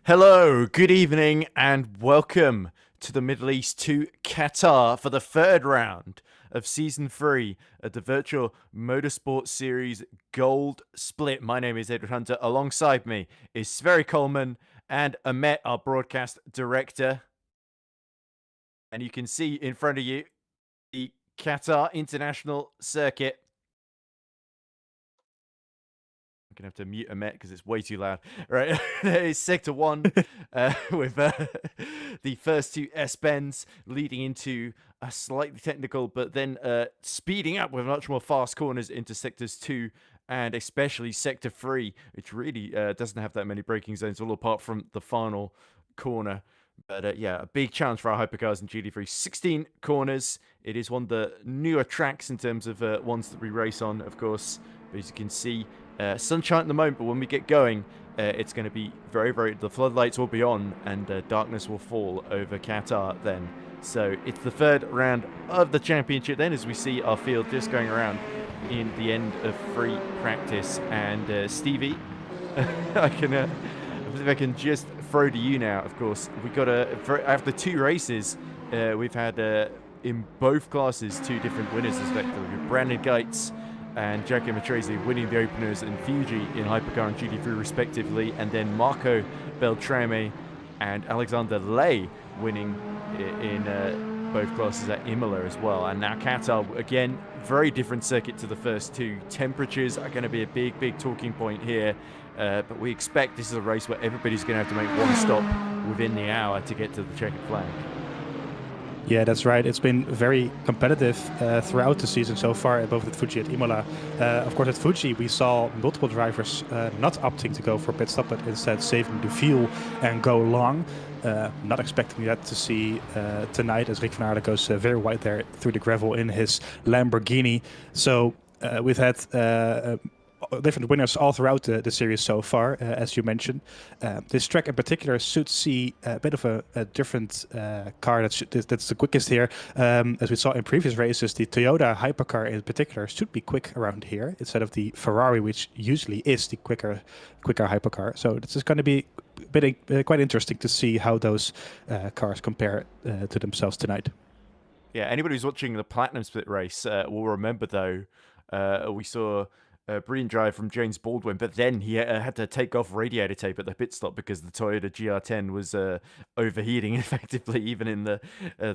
Hello, good evening, and welcome to the Middle East to Qatar for the third round of Season 3 of the Virtual Motorsport Series Gold Split. My name is Edward Hunter. Alongside me is Sverri Coleman and Ahmet, our broadcast director. And you can see in front of you the Qatar International Circuit. I'm gonna have to mute Ahmet because it's way too loud. Right, it's Sector 1 with the first two S-bends leading into a slightly technical, but then speeding up with much more fast corners into Sectors 2 and especially Sector 3, which really doesn't have that many braking zones, all apart from the final corner. But yeah, a big challenge for our hypercars in GT3. 16 corners. It is one of the newer tracks in terms of ones that we race on, of course. But as you can see, sunshine at the moment, but when we get going, it's going to be the floodlights will be on and darkness will fall over Qatar then. So it's the third round of the championship then, as we see our field just going around in the end of free practice. And Stevie, I can just throw to you now, of course. We got after two races, we've had in both classes two different winners, respectively. Brandon Geitz and Giacomo Matrese winning the openers and Fuji in Hypercar and GT3 respectively, and then Marco Beltrame and Alexander Lay winning in both classes at Imola as well. And now Qatar, again, very different circuit to the first two. Temperatures are going to be a big talking point here, but we expect this is a race where everybody's going to have to make one stop within the hour to get to the checkered flag. Yeah, that's right. It's been very competitive throughout the season so far, both at Fuji and Imola. Of course, at Fuji, we saw multiple drivers not opting to go for pit stop, but instead saving the fuel and go long. Not expecting that to see tonight, as Rick van Aarde goes very wide there through the gravel in his Lamborghini. So we've had different winners all throughout the series so far, as you mentioned. This track in particular should see a bit of a different car that's the quickest here. As we saw in previous races, the Toyota hypercar in particular should be quick around here instead of the Ferrari, which usually is the quicker hypercar. So this is going to be quite interesting to see how those cars compare to themselves tonight. Yeah, anybody who's watching the Platinum Split race will remember, though, we saw brilliant drive from James Baldwin, but then he had to take off radiator tape at the pit stop because the Toyota GR10 was overheating effectively even in the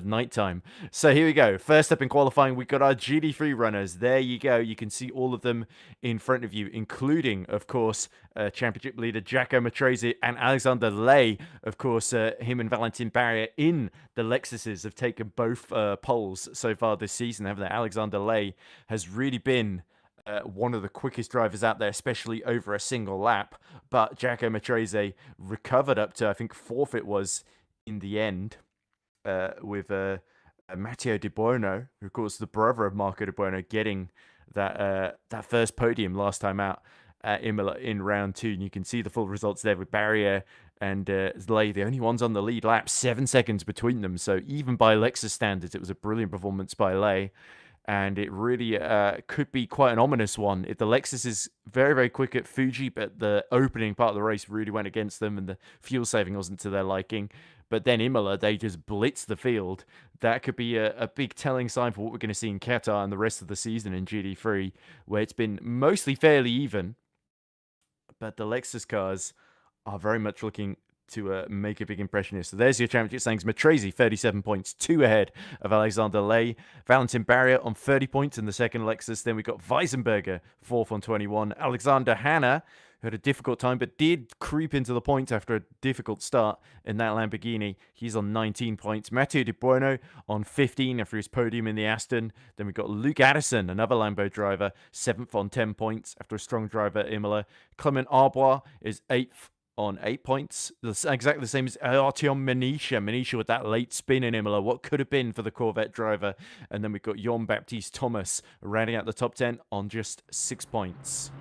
nighttime. So here we go. First up in qualifying, we got our GT3 runners. There you go. You can see all of them in front of you, including, of course, championship leader Giacomo Matrese and Alexander Lay. Of course, him and Valentin Barrier in the Lexuses have taken both poles so far this season, haven't they? Alexander Lay has really been one of the quickest drivers out there, especially over a single lap. But Giacomo Matrese recovered up to, I think, fourth it was in the end, with Matteo Di Buono, who, of course, the brother of Marco Di Buono, getting that first podium last time out at Imola in round 2. And you can see the full results there with Barrier and Lay, the only ones on the lead lap, 7 seconds between them. So even by Lexus standards, it was a brilliant performance by Lay. And it really could be quite an ominous one. The Lexus is very quick at Fuji, but the opening part of the race really went against them, and the fuel saving wasn't to their liking. But then Imola, they just blitzed the field. That could be a big telling sign for what we're going to see in Qatar and the rest of the season in GT3, where it's been mostly fairly even. But the Lexus cars are very much looking to make a big impression here. So there's your championship standings. Matrese, 37 points, 2 ahead of Alexander Lay. Valentin Barrier on 30 points in the second Lexus. Then we got Weisenberger, 4th on 21. Alexander Hanna, who had a difficult time, but did creep into the points after a difficult start in that Lamborghini. He's on 19 points. Matteo Di Buono on 15 after his podium in the Aston. Then we've got Luke Addison, another Lambo driver, 7th on 10 points after a strong drive at Imola. Clement Arbois is 8th on 8 points. Exactly the same as Artyom Manisha. Manisha with that late spin in Imola. What could have been for the Corvette driver. And then we've got Jean-Baptiste Thomas rounding out the top 10 on just 6 points.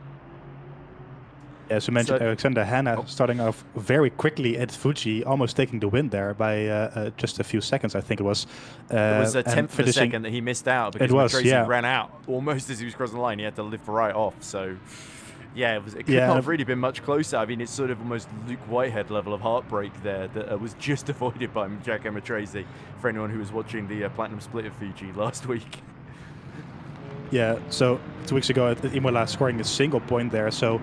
As you mentioned, Alexander Hanna starting off very quickly at Fuji, almost taking the win there by just a few seconds, I think it was. It was a tenth of a second that he missed out because Matrese ran out almost as he was crossing the line. He had to lift right off. So Yeah, it could Yeah, not have really been much closer. I mean, it's sort of almost Luke Whitehead level of heartbreak there that was just avoided by Jack Amatrese, for anyone who was watching the Platinum Split of Fuji last week. yeah. So 2 weeks ago at Imola, scoring a single point there. So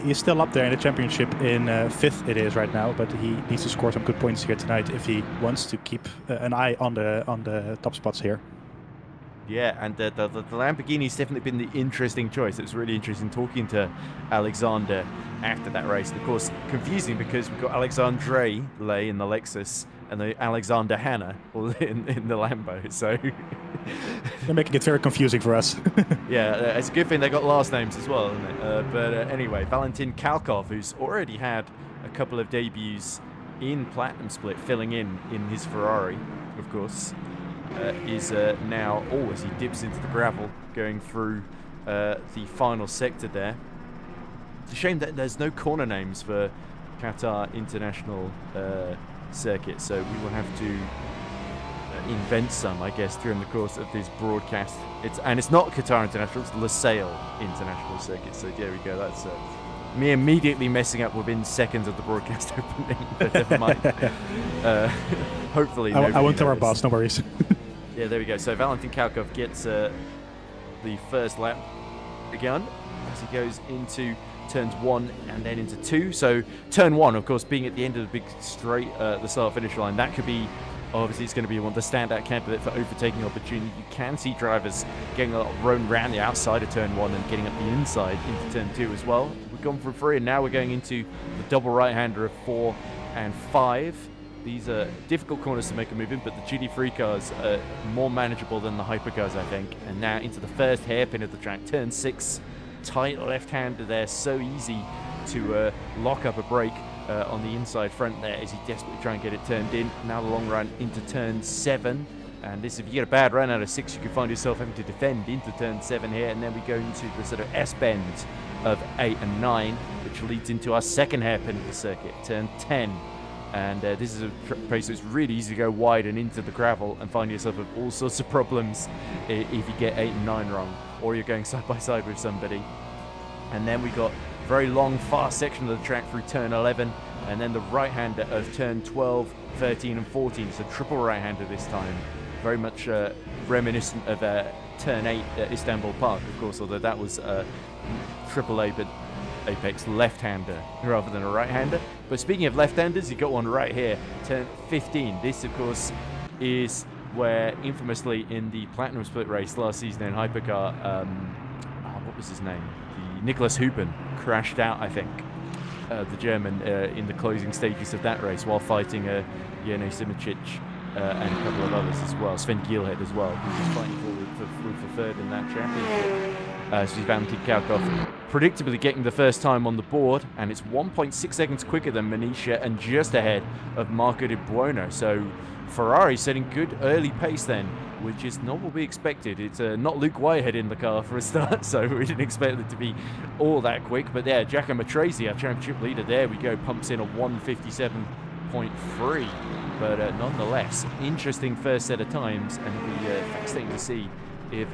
he's still up there in the championship in 5th it is right now, but he needs to score some good points here tonight if he wants to keep an eye on the top spots here. Yeah, and the Lamborghini's definitely been the interesting choice. It was really interesting talking to Alexander after that race. And of course, confusing because we've got Alexandre Lay in the Lexus and the Alexander Hanna in the Lambo. So they're making it very confusing for us. Yeah, it's a good thing they got last names as well, isn't it? But anyway, Valentin Kalkov, who's already had a couple of debuts in Platinum Split, filling in his Ferrari, of course. Is now, as he dips into the gravel, going through the final sector there. It's a shame that there's no corner names for Qatar International Circuit, so we will have to invent some, I guess, during the course of this broadcast. It's not Qatar International, it's Lusail International Circuit, so there we go, that's me immediately messing up within seconds of the broadcast opening, but never mind. Hopefully I won't tell our boss, no worries. Yeah, there we go. So Valentin Kalkov gets the first lap begun as he goes into turns 1 and then into 2. So turn 1, of course, being at the end of the big straight, the start-finish line, that could be, obviously, it's going to be one of the standout candidate for overtaking opportunity. You can see drivers getting a lot run around the outside of turn 1 and getting up the inside into turn 2 as well. We've gone for 3, and now we're going into the double right-hander of 4 and 5. These are difficult corners to make a move in, but the GT3 cars are more manageable than the hypercars, I think. And now into the first hairpin of the track, turn 6, tight left-hander there, so easy to lock up a brake on the inside front there as he desperately try and get it turned in. Now the long run into turn 7, and this, if you get a bad run out of 6, you can find yourself having to defend into turn 7 here, and then we go into the sort of S-bend of 8 and 9, which leads into our second hairpin of the circuit, turn 10. And this is a place that's really easy to go wide and into the gravel and find yourself with all sorts of problems if you get 8 and 9 wrong, or you're going side by side with somebody. And then we got a very long, fast section of the track through turn 11, and then the right-hander of turn 12, 13 and 14. It's a triple right-hander this time. Very much reminiscent of turn 8 at Istanbul Park, of course, although that was triple A, but apex left-hander rather than a right-hander. But speaking of left-handers, you got one right here, turn 15. This, of course, is where infamously in the Platinum Split race last season in Hypercar, what was his name? Nicholas Huben crashed out, I think, the German, in the closing stages of that race while fighting Jene Simicic and a couple of others as well, Sven Gielhed as well, who was fighting for third in that championship. So Valentin Kalkov predictably getting the first time on the board, and it's 1.6 seconds quicker than Manisha and just ahead of Marco Di Buono. So Ferrari setting good early pace then, which is not what we expected. It's not Luke Whitehead in the car for a start, so we didn't expect it to be all that quick. But there, Giacomo Matrese, our championship leader, there we go, pumps in a 1:57.3. But nonetheless, interesting first set of times, and it'll be fascinating to see if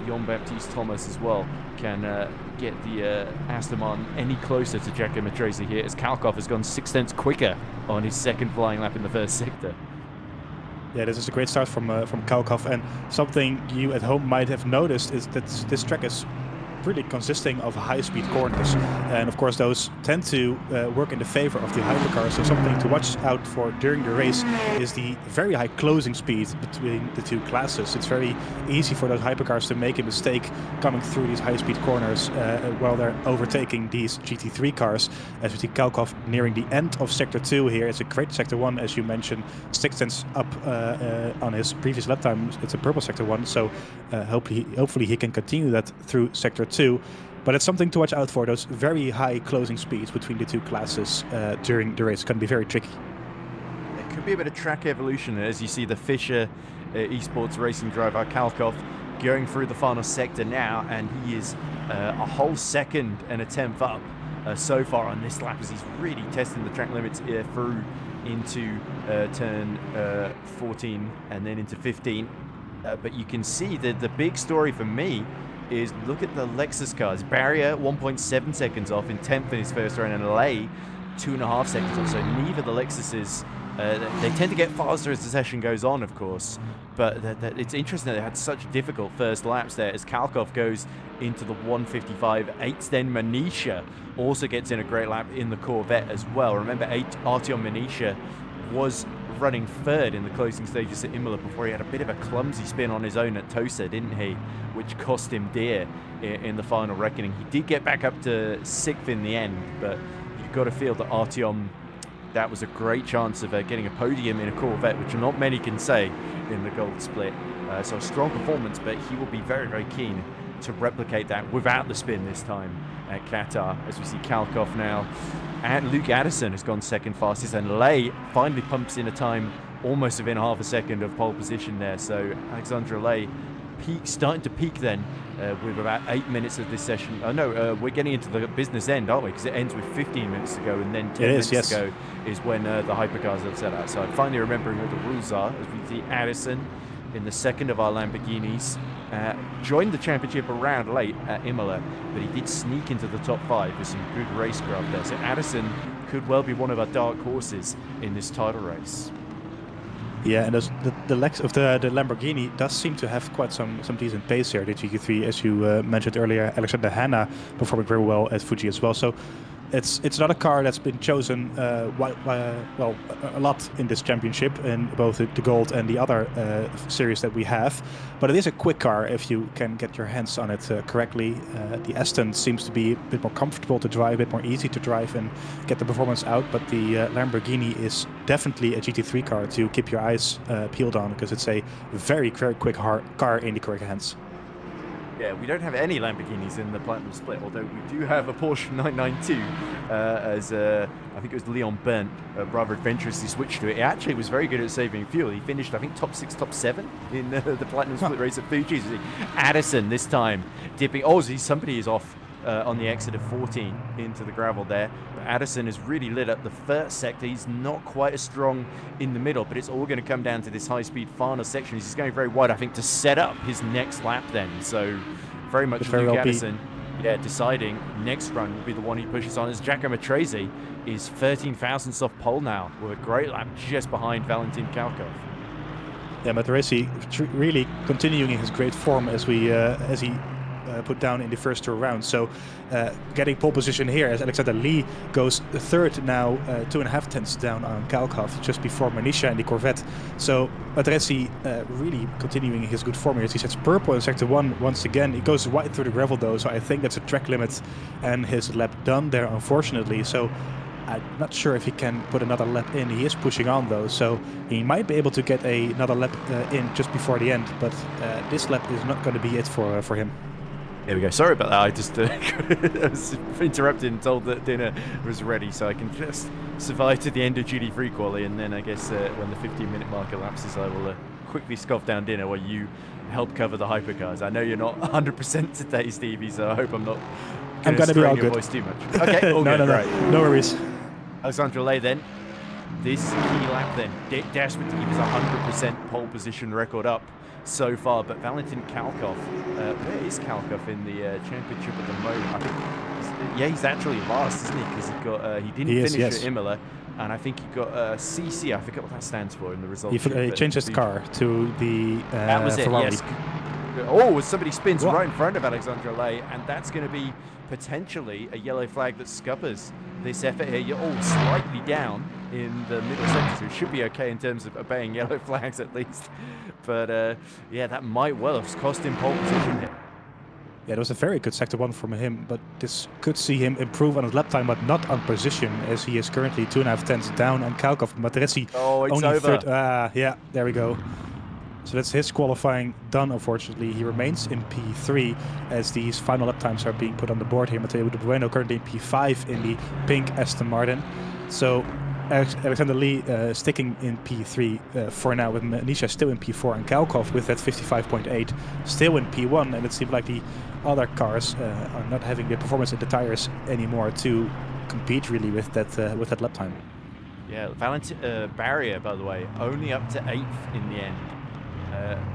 Jean-Baptiste Thomas as well can get the Aston Martin any closer to Giacomo Matrese here, as Kalkov has gone 6 tenths quicker on his second flying lap in the first sector. Yeah, this is a great start from Kalkov, and something you at home might have noticed is that this track is really consisting of high-speed corners, and of course those tend to work in the favor of the hypercars. So something to watch out for during the race is the very high closing speed between the two classes. It's very easy for those hypercars to make a mistake coming through these high-speed corners while they're overtaking these GT3 cars. As we see Kalkov nearing the end of Sector 2 here. It's a great Sector 1, as you mentioned, 6 tenths up on his previous lap time. It's a purple Sector 1, so hopefully he can continue that through Sector 2. But it's something to watch out for, those very high closing speeds between the two classes during the race. It can be very tricky. There could be a bit of track evolution as you see the Fischer eSports racing driver Kalkov going through the final sector now, and he is a whole second and a tenth up so far on this lap as he's really testing the track limits through into turn 14 and then into 15. But you can see that the big story for me is look at the Lexus cars. Barrier 1.7 seconds off in 10th in his first round, and Lay 2.5 seconds off. So neither the Lexuses, they tend to get faster as the session goes on, of course. But it's interesting that they had such difficult first laps there as Kalkov goes into the 155.8. Then Manisha also gets in a great lap in the Corvette as well. Remember, Artyom Manisha was running third in the closing stages at Imola before he had a bit of a clumsy spin on his own at Tosa, didn't he? Which cost him dear in the final reckoning. He did get back up to 6th in the end, but you've got to feel that Artyom, that was a great chance of getting a podium in a Corvette, which not many can say in the gold split. So a strong performance, but he will be very, very keen to replicate that without the spin this time at Qatar, as we see Kalkov now. And Luke Addison has gone second fastest, and Lay finally pumps in a time almost within half a second of pole position there. So Alexandre Lay starting to peak then with about 8 minutes of this session. We're getting into the business end, aren't we? Because it ends with 15 minutes to go, and then 10 minutes to go is when the hypercars are set outside. Finally remembering what the rules are, as we see Addison in the second of our Lamborghinis. Joined the championship around late at Imola, but he did sneak into the top 5 with some good racecraft there. So Addison could well be one of our dark horses in this title race. Yeah, and the Lamborghini does seem to have quite some decent pace here. The GT3, as you mentioned earlier, Alexander Hanna performing very well at Fuji as well. So it's not a car that's been chosen a lot in this championship, in both the gold and the other series that we have. But it is a quick car if you can get your hands on it correctly. The Aston seems to be a bit more comfortable to drive, a bit more easy to drive and get the performance out. But the Lamborghini is definitely a GT3 car to keep your eyes peeled on, because it's a very, very quick car in the correct hands. Yeah, we don't have any Lamborghinis in the Platinum Split, although we do have a Porsche 992, as I think it was Leon Bent rather adventurously switched to it. It actually was very good at saving fuel. He finished, I think, top 6, top 7 in the Platinum Split race at Fuji. Addison this time dipping. Oh, somebody is off on the exit of 14 into the gravel there. But Addison has really lit up the first sector. He's not quite as strong in the middle, but it's all going to come down to this high-speed final section. He's going very wide, I think, to set up his next lap then. So very much Luke Addison, deciding next run will be the one he pushes on, as Giacomo Matrese is 13 thousandths off pole now with a great lap just behind Valentin Kalkov. Yeah, Matrese really continuing his great form as he put down in the first 2 rounds. So getting pole position here as Alexander Lee goes third now, 2.5 tenths down on Kalkov, just before Manisha in the Corvette. So Matrese really continuing his good form here. He sets purple in sector 1 once again. He goes wide through the gravel though, so I think that's a track limit and his lap done there, unfortunately. So I'm not sure if he can put another lap in. He is pushing on though, so he might be able to get another lap in just before the end, but this lap is not going to be it for him. There we go. Sorry about that. I just I was interrupted and told that dinner was ready, so I can just survive to the end of GT3 quali, and then I guess when the 15-minute mark elapses, I will quickly scoff down dinner while you help cover the hypercars. I know you're not 100% today, Stevie, so I hope I'm not going to strain your voice too much. Okay, all good. Right. No worries. Alexandre Lay then. This key lap then, desperate to keep his 100% pole position record up so far, but Valentin Kalkov, where is Kalkov in the championship at the moment? I think, he's actually last, isn't he? Because he didn't finish at Imola, and I think he got CC. I forget what that stands for in the result. He changed his car to the that was Ferrari. Yes. Oh, somebody spins right in front of Alexandre Lay, and that's going to be potentially a yellow flag that scuppers this effort here. You're all slightly down in the middle sector, so it should be okay in terms of obeying yellow flags at least. But that might well have cost him pole position here. Yeah, it was a very good sector 1 from him, but this could see him improve on his lap time, but not on position, as he is currently 2.5 tenths down on Kalkov. Matrese only over. Third. Yeah, there we go. So that's his qualifying done, unfortunately. He remains in P3 as these final lap times are being put on the board here. Matteo De Bueno currently in P5 in the pink Aston Martin. So Alexander Lee sticking in P3 for now, with Manisha still in P4 and Kalkov with that 55.8 still in P1. And it seems like the other cars are not having the performance in the tires anymore to compete really with that lap time. Yeah, Barrier, by the way, only up to 8th in the end.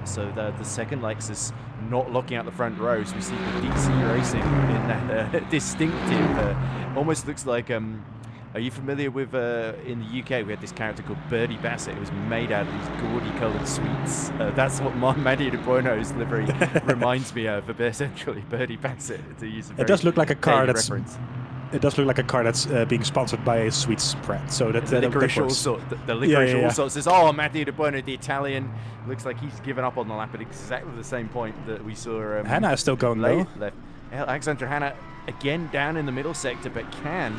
So the second Lexus not locking out the front rows. We see the DC Racing in that distinctive, almost looks like. Are you familiar with, in the UK, we had this character called Birdie Bassett. It was made out of these gaudy-coloured sweets. That's what Mattia De Buono's livery reminds me of, essentially, Birdie Bassett, to use a very It does look like a car that's... reference. It does look like a car that's being sponsored by a sweets brand. So that the licorice also, the licorice also says, "Oh, Mattia De Buono, the Italian, looks like he's given up on the lap at exactly the same point that we saw." Hanna is still going left. Alexander Hanna again down in the middle sector, but can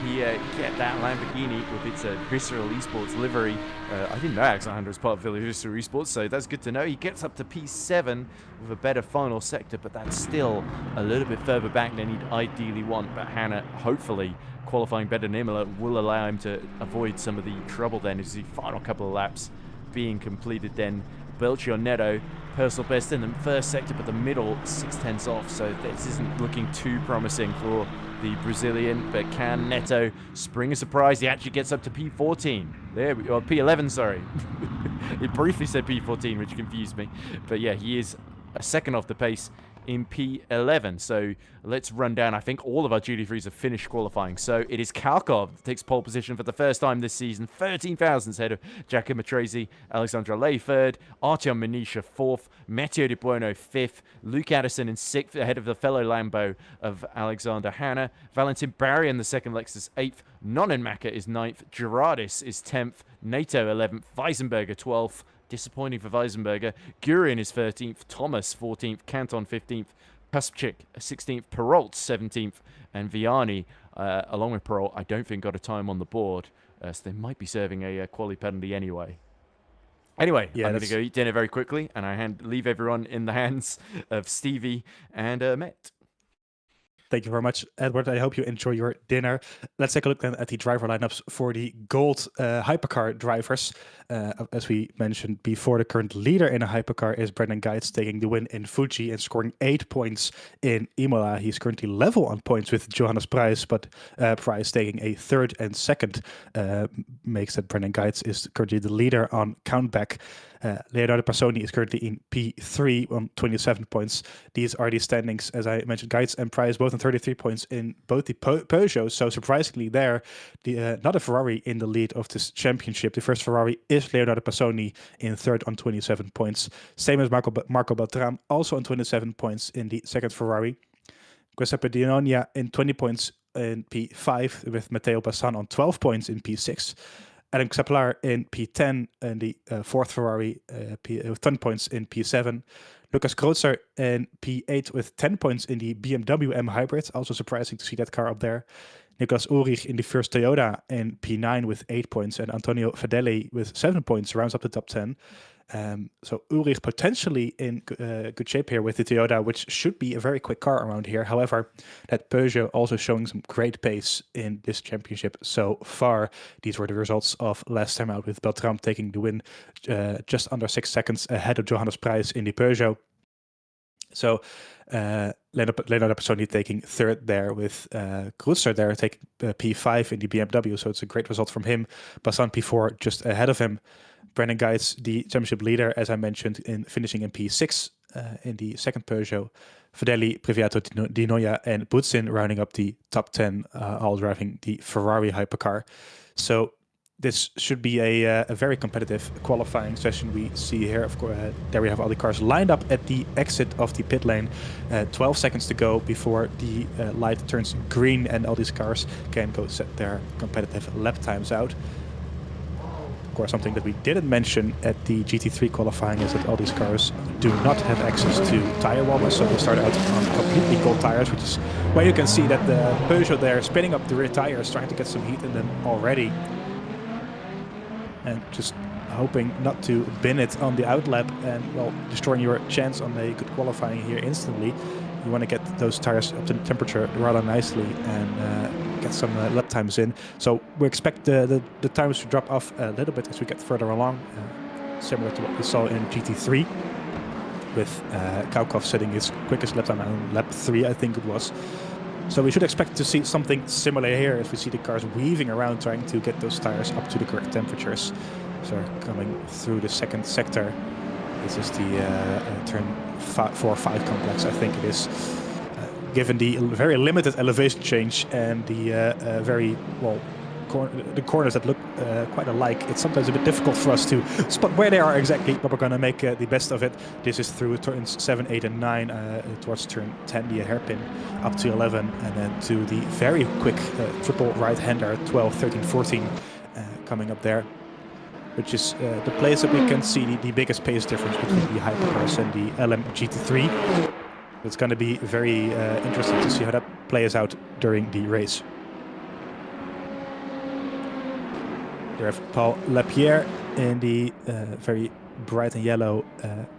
he get that Lamborghini with its Visceral eSports livery? I didn't know Alexander was part of Visceral eSports, so that's good to know. He gets up to P7 with a better final sector, but that's still a little bit further back than he'd ideally want. But Hanna, hopefully, qualifying better than Imola will allow him to avoid some of the trouble then as the final couple of laps being completed then. Belchio Neto, personal best in the first sector, but the middle 6/10 off, so this isn't looking too promising for the Brazilian. But can Neto spring a surprise? He actually gets up to P14. There we go, P11, sorry. It briefly said P14, which confused me. But yeah, he is a second off the pace in P11. So let's run down. I think all of our GT3s have finished qualifying. So it is Kalkov that takes pole position for the first time this season. 13 thousandths ahead of Giacomo Matrese. Alexandra Ley third. Artyom Manisha fourth. Matteo De Buono fifth. Luke Addison in sixth ahead of the fellow Lambo of Alexander Hanna. Valentin Barry in the second Lexus eighth. Nonenmacher is ninth. Gerardis is 10th. Nato 11th. Weisenberger 12th. Disappointing for Weisenberger. Gurin is 13th. Thomas 14th. Canton 15th. Kuspchik 16th. Perrault 17th. And Vianney, along with Perrault, I don't think got a time on the board. So they might be serving a quali penalty anyway. Anyway, I'm going to go eat dinner very quickly, and I leave everyone in the hands of Stevie and Met. Thank you very much, Edward. I hope you enjoy your dinner. Let's take a look then at the driver lineups for the gold hypercar drivers. As we mentioned before, the current leader in a hypercar is Brendan Geitz, taking the win in Fuji and scoring 8 points in Imola. He's currently level on points with Johannes Pryce, but Pryce taking a third and second makes that Brendan Geitz is currently the leader on countback. Leonardo Passoni is currently in P3 on 27 points. These are the standings, as I mentioned. Geitz and Pryce both on 33 points in both the Peugeots. So surprisingly there, not a Ferrari in the lead of this championship. The first Ferrari is Leonardo Passoni in third on 27 points. Same as Marco Beltran, also on 27 points in the second Ferrari. Giuseppe Dinonia in 20 points in P5 with Matteo Bassan on 12 points in P6. Adam Xaplar in P10 and the fourth Ferrari with 10 points in P7. Lucas Kreutzer in P8 with 10 points in the BMW M Hybrid. Also surprising to see that car up there. Nicolas Ulrich in the first Toyota in P9 with 8 points. And Antonio Fedeli with 7 points rounds up the top 10. So Ulrich potentially in good shape here with the Toyota, which should be a very quick car around here. However, that Peugeot also showing some great pace in this championship so far. These were the results of last time out with Beltran taking the win just under 6 seconds ahead of Johannes Pryce in the Peugeot. So Leonardo Passoni taking third there with Kreutzer there taking P5 in the BMW. So it's a great result from him. Bassan P4 just ahead of him. Brendan Geitz, the championship leader, as I mentioned, in finishing in P6 in the second Peugeot. Fedeli, Priviato, Dinoia, and Butsin rounding up the top 10, all driving the Ferrari hypercar. So this should be a very competitive qualifying session. We see here, of course, there we have all the cars lined up at the exit of the pit lane. 12 seconds to go before the light turns green and all these cars can go set their competitive lap times out. Of course, something that we didn't mention at the GT3 qualifying is that all these cars do not have access to tire warmers, so they start out on completely cold tires, which is where you can see that the Peugeot there spinning up the rear tires, trying to get some heat in them already. And just hoping not to bin it on the outlap and, well, destroying your chance on a good qualifying here instantly. You want to get those tires up to temperature rather nicely and get some lap times in. So we expect the times to drop off a little bit as we get further along, similar to what we saw in GT3 with Kaukov setting his quickest lap time on lap 3, I think it was. So we should expect to see something similar here if we see the cars weaving around trying to get those tires up to the correct temperatures. So coming through the second sector This is the turn 4-5 complex, I think it is. Given the very limited elevation change and the very, well, the corners that look quite alike, it's sometimes a bit difficult for us to spot where they are exactly, but we're going to make the best of it. This is through turns 7, 8 and 9 towards turn 10, the hairpin, up to 11, and then to the very quick triple right-hander, 12, 13, 14, coming up there, which is the place that we can see the biggest pace difference between the Hypercross and the LM GT3. It's going to be very interesting to see how that plays out during the race. We have Paul Lapierre in the very bright and yellow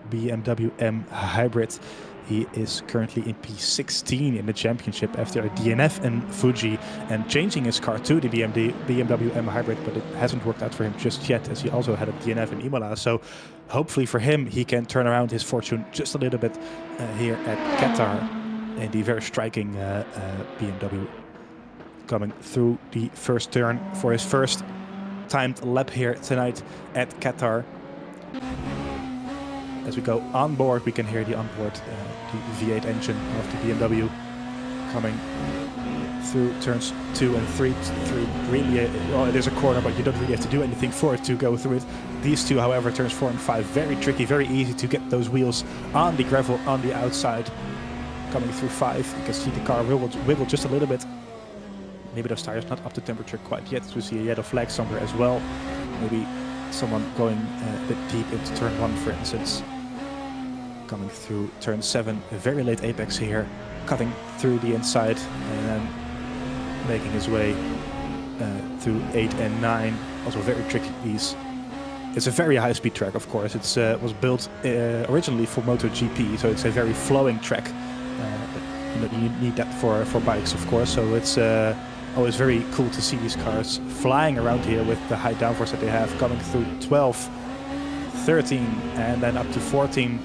BMW M Hybrid. He is currently in P16 in the championship after a DNF in Fuji and changing his car to the BMW M Hybrid, but it hasn't worked out for him just yet, as he also had a DNF in Imola. So hopefully for him, he can turn around his fortune just a little bit here at Qatar in the very striking BMW. Coming through the first turn for his first timed lap here tonight at Qatar. As we go on board, we can hear the onboard, the V8 engine of the BMW coming through turns 2 and 3. Really, well, it is a corner, but you don't really have to do anything for it to go through it. These two, however, turns 4 and 5, very tricky, very easy to get those wheels on the gravel on the outside. Coming through 5, you can see the car wiggle just a little bit. Maybe those tires not up to temperature quite yet, so we see a yellow flag somewhere as well. Maybe someone going a bit deep into turn 1, for instance. Coming through turn 7, a very late apex here, cutting through the inside and then making his way through 8 and 9. Also very tricky, these. It's a very high-speed track, of course. It was built originally for MotoGP, so it's a very flowing track. You need that for bikes, of course, so it's always very cool to see these cars flying around here with the high downforce that they have, coming through 12, 13, and then up to 14.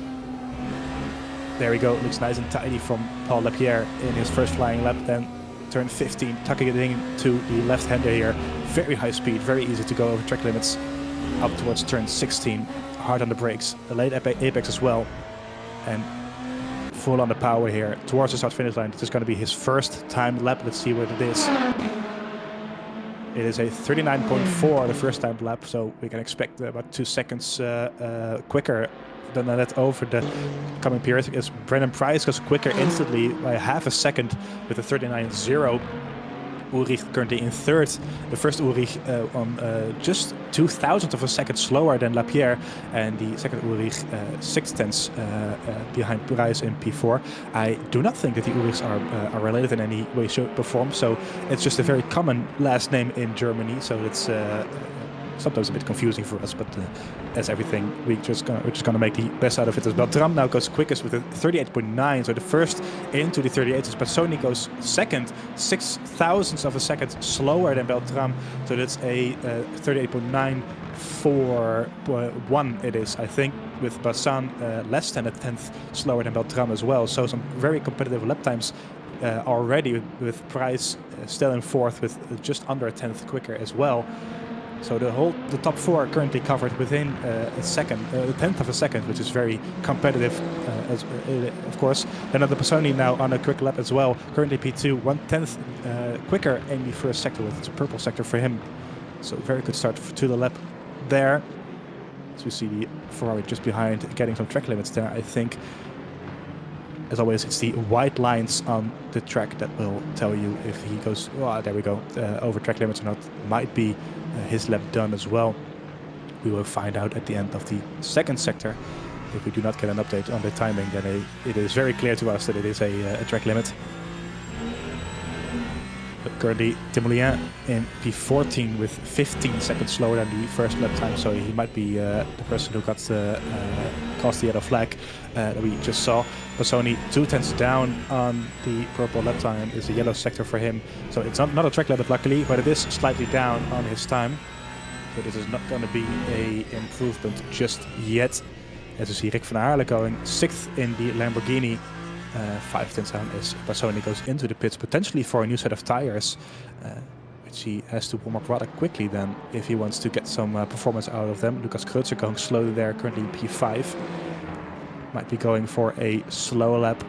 There we go, looks nice and tidy from Paul Lapierre in his first flying lap. Then turn 15, tucking it into the left-hander here. Very high speed, very easy to go over track limits. Up towards turn 16, hard on the brakes, a late apex as well, and full on the power here towards the start finish line. This is going to be his first timed lap. Let's see what it is. It is a 39.4, the first timed lap, so we can expect about 2 seconds quicker than that over the coming period. As Brennan Price goes quicker instantly by half a second with a 39.0. Ulrich currently in third. The first Ulrich on just 0.02 of a second slower than Lapierre, and the second Ulrich 0.6 behind Price in P4. I do not think that the Ulrichs are related in any way, shape, or form. So it's just a very common last name in Germany. So it's sometimes a bit confusing for us, but as everything, we're just gonna make the best out of it. As Beltram now goes quickest with a 38.9, so the first into the 38. As Bassoni goes second, 0.06 of a second slower than Beltram, so that's a 38.9 for 1 it is, I think, with Bassan less than a 10th slower than Beltram as well. So some very competitive lap times already, with Price still in fourth with just under a 10th quicker as well. So the top 4 are currently covered within a second, a 10th of a second, which is very competitive, of course. Another Bassoni now on a quick lap as well. Currently P2, 1/10 quicker in the first sector. It's a purple sector for him. So very good start to the lap there. As we see the Ferrari just behind, getting some track limits there, I think. As always, it's the white lines on the track that will tell you if he goes, oh, there we go, over track limits or not. Might be his lap done as well. We will find out at the end of the second sector. If we do not get an update on the timing, then it is very clear to us that it is a track limit. But currently, Timoulien in P14 with 15 seconds slower than the first lap time, so he might be the person who got caused the yellow flag that we just saw. Bassoni 2/10 down on the purple lap time is a yellow sector for him. So it's not a track limit, luckily, but it is slightly down on his time. So this is not going to be an improvement just yet. As you see, Rick van Aarle going 6th in the Lamborghini. 5/10 down as Bassoni goes into the pits, potentially for a new set of tires, which he has to warm up rather quickly then if he wants to get some performance out of them. Lucas Kreutzer going slowly there, currently in P5. might be going for a slow lap.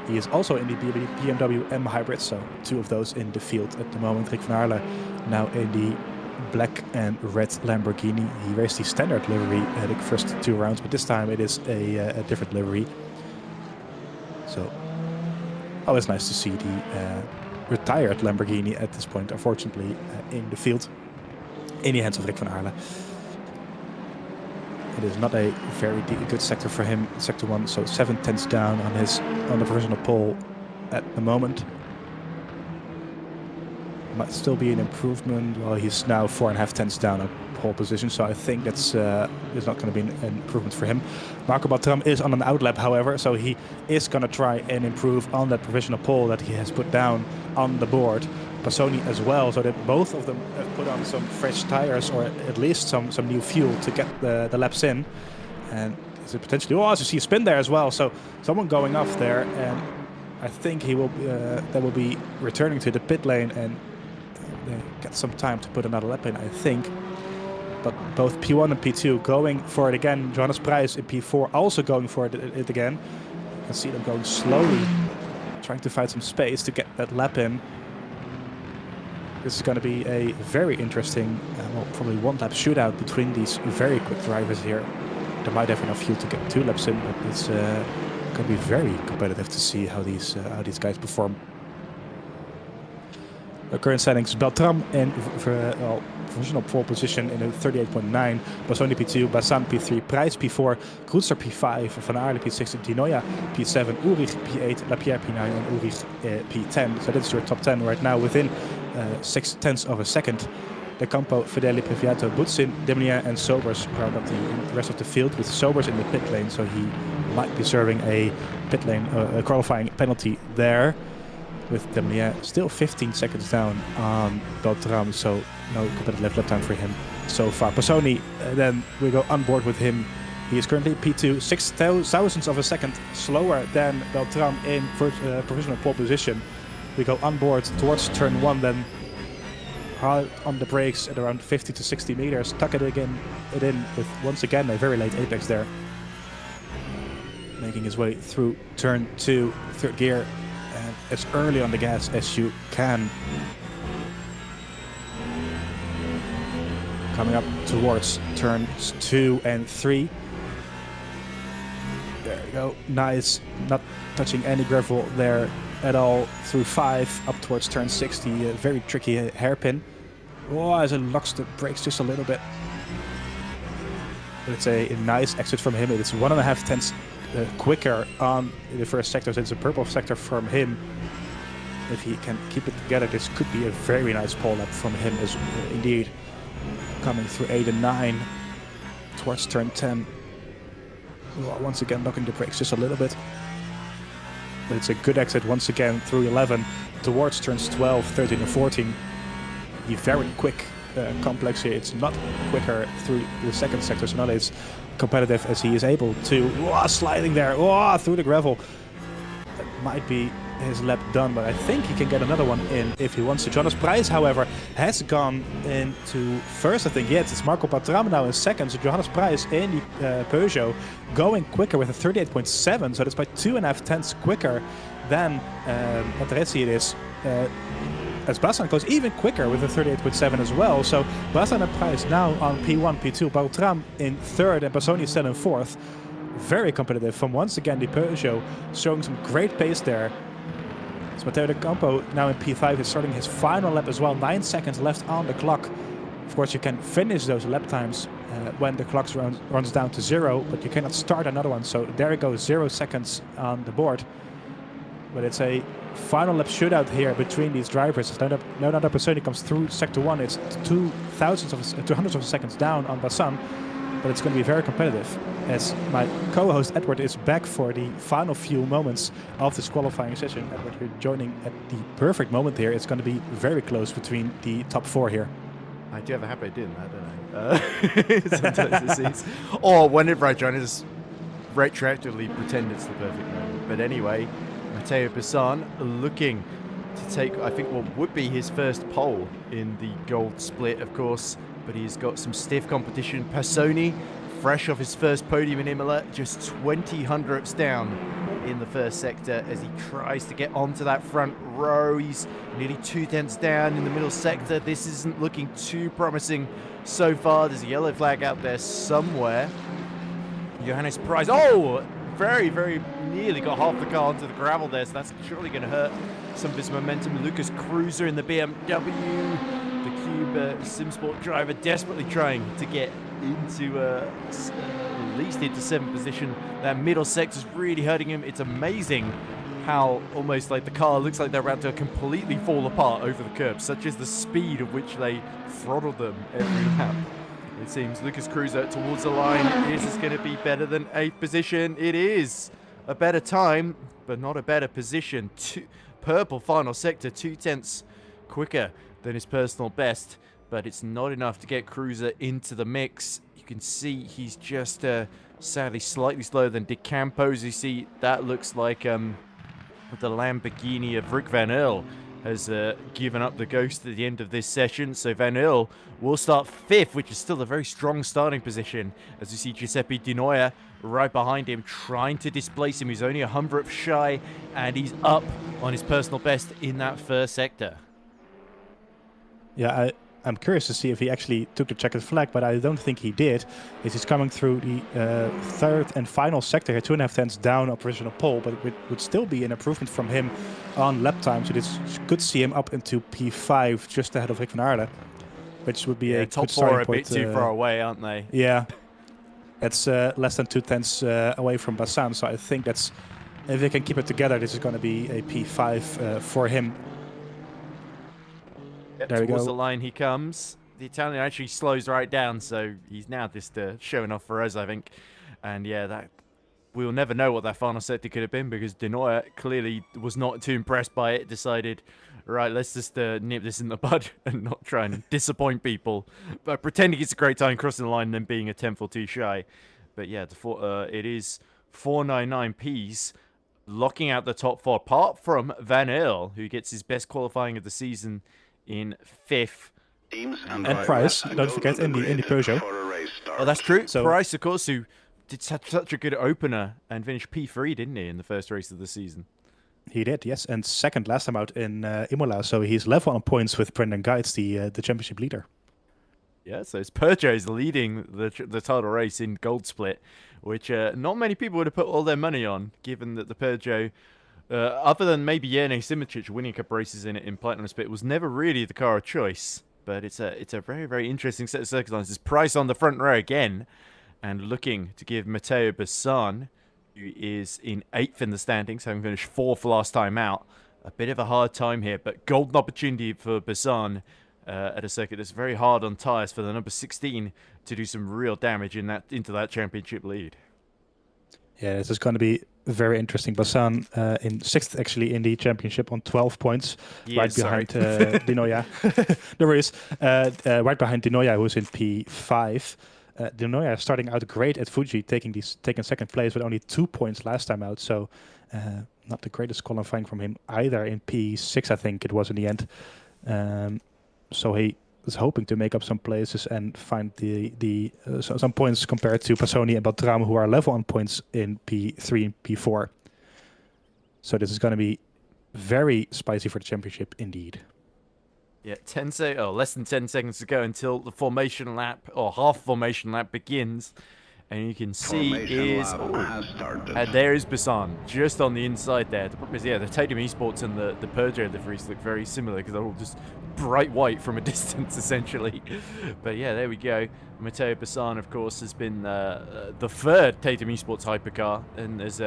He is also in the BMW M Hybrid, so 2 of those in the field at the moment. Rick van Aarle now in the black and red Lamborghini. He raced the standard livery the first 2 rounds, but this time it is a different livery. So always nice to see the retired Lamborghini at this point, unfortunately, in the field, in the hands of Rick van Aarle. It is not a very good sector for him, sector 1, so 7 tenths down on the provisional pole at the moment. Might still be an improvement. Well, he's now 4.5 tenths down on pole position, so I think that's is not going to be an improvement for him. Marco Bartram is on an outlap, however, so he is going to try and improve on that provisional pole that he has put down on the board. Passoni as well, so that both of them have put on some fresh tires, or at least some new fuel to get the laps in. And is it potentially, as you see a spin there as well, so someone going off there, and I think he will they will be returning to the pit lane and get some time to put another lap in, I think. But both P1 and P2 going for it again. Johannes Prijs in P4 also going for it again. You can see them going slowly, trying to find some space to get that lap in. This is going to be a very interesting, well, probably 1-lap shootout between these very quick drivers here. They might have enough fuel to get 2 laps in, but it's going to be very competitive to see how these guys perform. The current settings: Beltram in provisional pole position in a 38.9, Passoni P2, Bassan P3, Prijs P4, Kreutzer P5, Van Aarle P6, Di Noia P7, Ulrich P8, Lapierre P9 and Ulrich P10. So that's your top 10 right now within 6 tenths of a second. De Campo, Fedeli, Previato, Butsin, Demlier and Sobers round up the rest of the field, with Sobers in the pit lane, so he might be serving a pit lane qualifying penalty there. With Demlier still 15 seconds down on Beltram, so no competitive lap time for him so far. Passoni, then we go on board with him. He is currently P2, 6 thousandths of a second slower than Beltram in provisional pole position. We go on board towards turn 1, then hard on the brakes at around 50 to 60 meters. Tuck it in with once again a very late apex there. Making his way through turn 2, third gear, and as early on the gas as you can. Coming up towards turns 2 and 3. There we go, nice, not touching any gravel there at all through 5 up towards turn 60. Very tricky hairpin. Oh, as it locks the brakes just a little bit. But it's a nice exit from him. It's 1.5 tenths quicker on the first sector, so it's a purple sector from him. If he can keep it together, this could be a very nice pole lap from him as indeed. Coming through 8 and 9 towards turn 10. Oh, once again locking the brakes just a little bit. But it's a good exit once again through 11 towards turns 12, 13 and 14. The very quick complex here. It's not quicker through the second sector, so not as competitive as he is able to. Oh, sliding there, through the gravel. That might be his lap done, but I think he can get another one in if he wants to. Johannes Prijs, however, has gone into first, I think. Yes, it's Marco Bartram now in second. So Johannes Prijs in the Peugeot going quicker with a 38.7, so that's by 2.5 tenths quicker than Andretti it is. As Bassan goes even quicker with a 38.7 as well. So Bassan and Prijs now on P1, P2. Bartram in third and Passoni still in fourth. Very competitive from once again the Peugeot, showing some great pace there. So Matteo De Campo now in P5 is starting his final lap as well. 9 seconds left on the clock. Of course, you can finish those lap times when the clock runs down to 0, but you cannot start another one. So there it goes, 0 seconds on the board. But it's a final lap shootout here between these drivers. Leonardo Passoni comes through sector 1. It's 200ths of a second down on Bassan, but it's going to be very competitive. As my co-host Edward is back for the final few moments of this qualifying session. Edward, you're joining at the perfect moment here. It's going to be very close between the top 4 here. I do have a habit of doing that, don't I? Sometimes it seems. Or whenever I join, I just retroactively pretend it's the perfect moment. But anyway, Matteo Bassan looking to take, I think, what would be his first pole in the gold split, of course. But he's got some stiff competition. Passoni fresh off his first podium in Imola, just 20 hundredths down in the first sector as he tries to get onto that front row. He's nearly 2 tenths down in the middle sector. This isn't looking too promising so far. There's a yellow flag out there somewhere. Johannes Price, oh, very, very nearly got half the car onto the gravel there, so that's surely going to hurt some of his momentum. Lucas Cruiser in the BMW, the Cube SimSport driver, desperately trying to get into at least into 7th position. That middle sector's really hurting him. It's amazing how almost like the car looks like they're about to completely fall apart over the curb, such is the speed at which they throttle them every lap. It seems Lucas Cruiser towards the line. Is this going to be better than 8th position? It is a better time, but not a better position. Purple final sector, 2 tenths quicker than his personal best, but it's not enough to get Cruiser into the mix. You can see he's just sadly slightly slower than De Campos. You see that looks like the Lamborghini of Rick Van Earl has given up the ghost at the end of this session. So Van Earl will start 5th, which is still a very strong starting position, as you see Giuseppe Di Noia right behind him, trying to displace him. He's only 100th shy, and he's up on his personal best in that first sector. Yeah, I'm curious to see if he actually took the checkered flag, but I don't think he did. He's coming through the 3rd and final sector here, 2.5 tenths down on provisional pole, but it would still be an improvement from him on lap time. So this could see him up into P5, just ahead of Rick van Aarle, which would be a top good 4 starting a point. bit too far away, aren't they? Yeah, it's less than 2 tenths away from Bassan. So I think that's, if they can keep it together, this is going to be a P5 for him. Yep, there we towards go. the line he comes. The Italian actually slows right down, so he's now just showing off for us, I think. And yeah, that we'll never know what that final sector could have been, because De Noia clearly was not too impressed by it. Decided, right, let's just nip this in the bud and not try and disappoint people, but pretending it's a great time crossing the line and then being a tenth or two shy. But yeah, it is 499 Ps, locking out the top 4, apart from Van Earl, who gets his best qualifying of the season in 5th. And Price, don't forget, in the Peugeot. Oh, that's true. So Price, of course, who did such a good opener and finished P3, didn't he, in the first race of the season? He did, yes, and second last time out in Imola, so he's level on points with Brendan Guides, the championship leader. Yeah, so it's Peugeot's leading the title race in Gold Split, which not many people would have put all their money on, given that the Peugeot, other than maybe Jene Simoncic winning a couple races in it in Platinum Split, was never really the car of choice. But it's a very, very interesting set of circumstances. Price on the front row again, and looking to give Matteo Bassan, who is in 8th in the standings, having finished 4th last time out, a bit of a hard time here. But golden opportunity for Bassan at a circuit that's very hard on tyres for the number 16 to do some real damage into that championship lead. Yeah, this is going to be very interesting. Bassan in 6th actually in the championship on 12 points, right behind Di Noia. No worries. Right behind Di Noia, who's in P5. Di Noia starting out great at Fuji, taking 2nd place with only 2 points last time out. So not the greatest qualifying from him either in P6, I think it was in the end. So he is hoping to make up some places and find some points compared to Passoni and Beltram, who are level on points in P3 and P4. So this is going to be very spicy for the championship indeed. Yeah, less than 10 seconds to go until the formation lap, or half formation lap, begins. And you can see and there is Bassan just on the inside there. The problem is, the Tatum eSports and the Peugeot liveries look very similar, because they're all just bright white from a distance, essentially. But yeah, there we go. Matteo Bassan, of course, has been the 3rd Tatum eSports hypercar, and has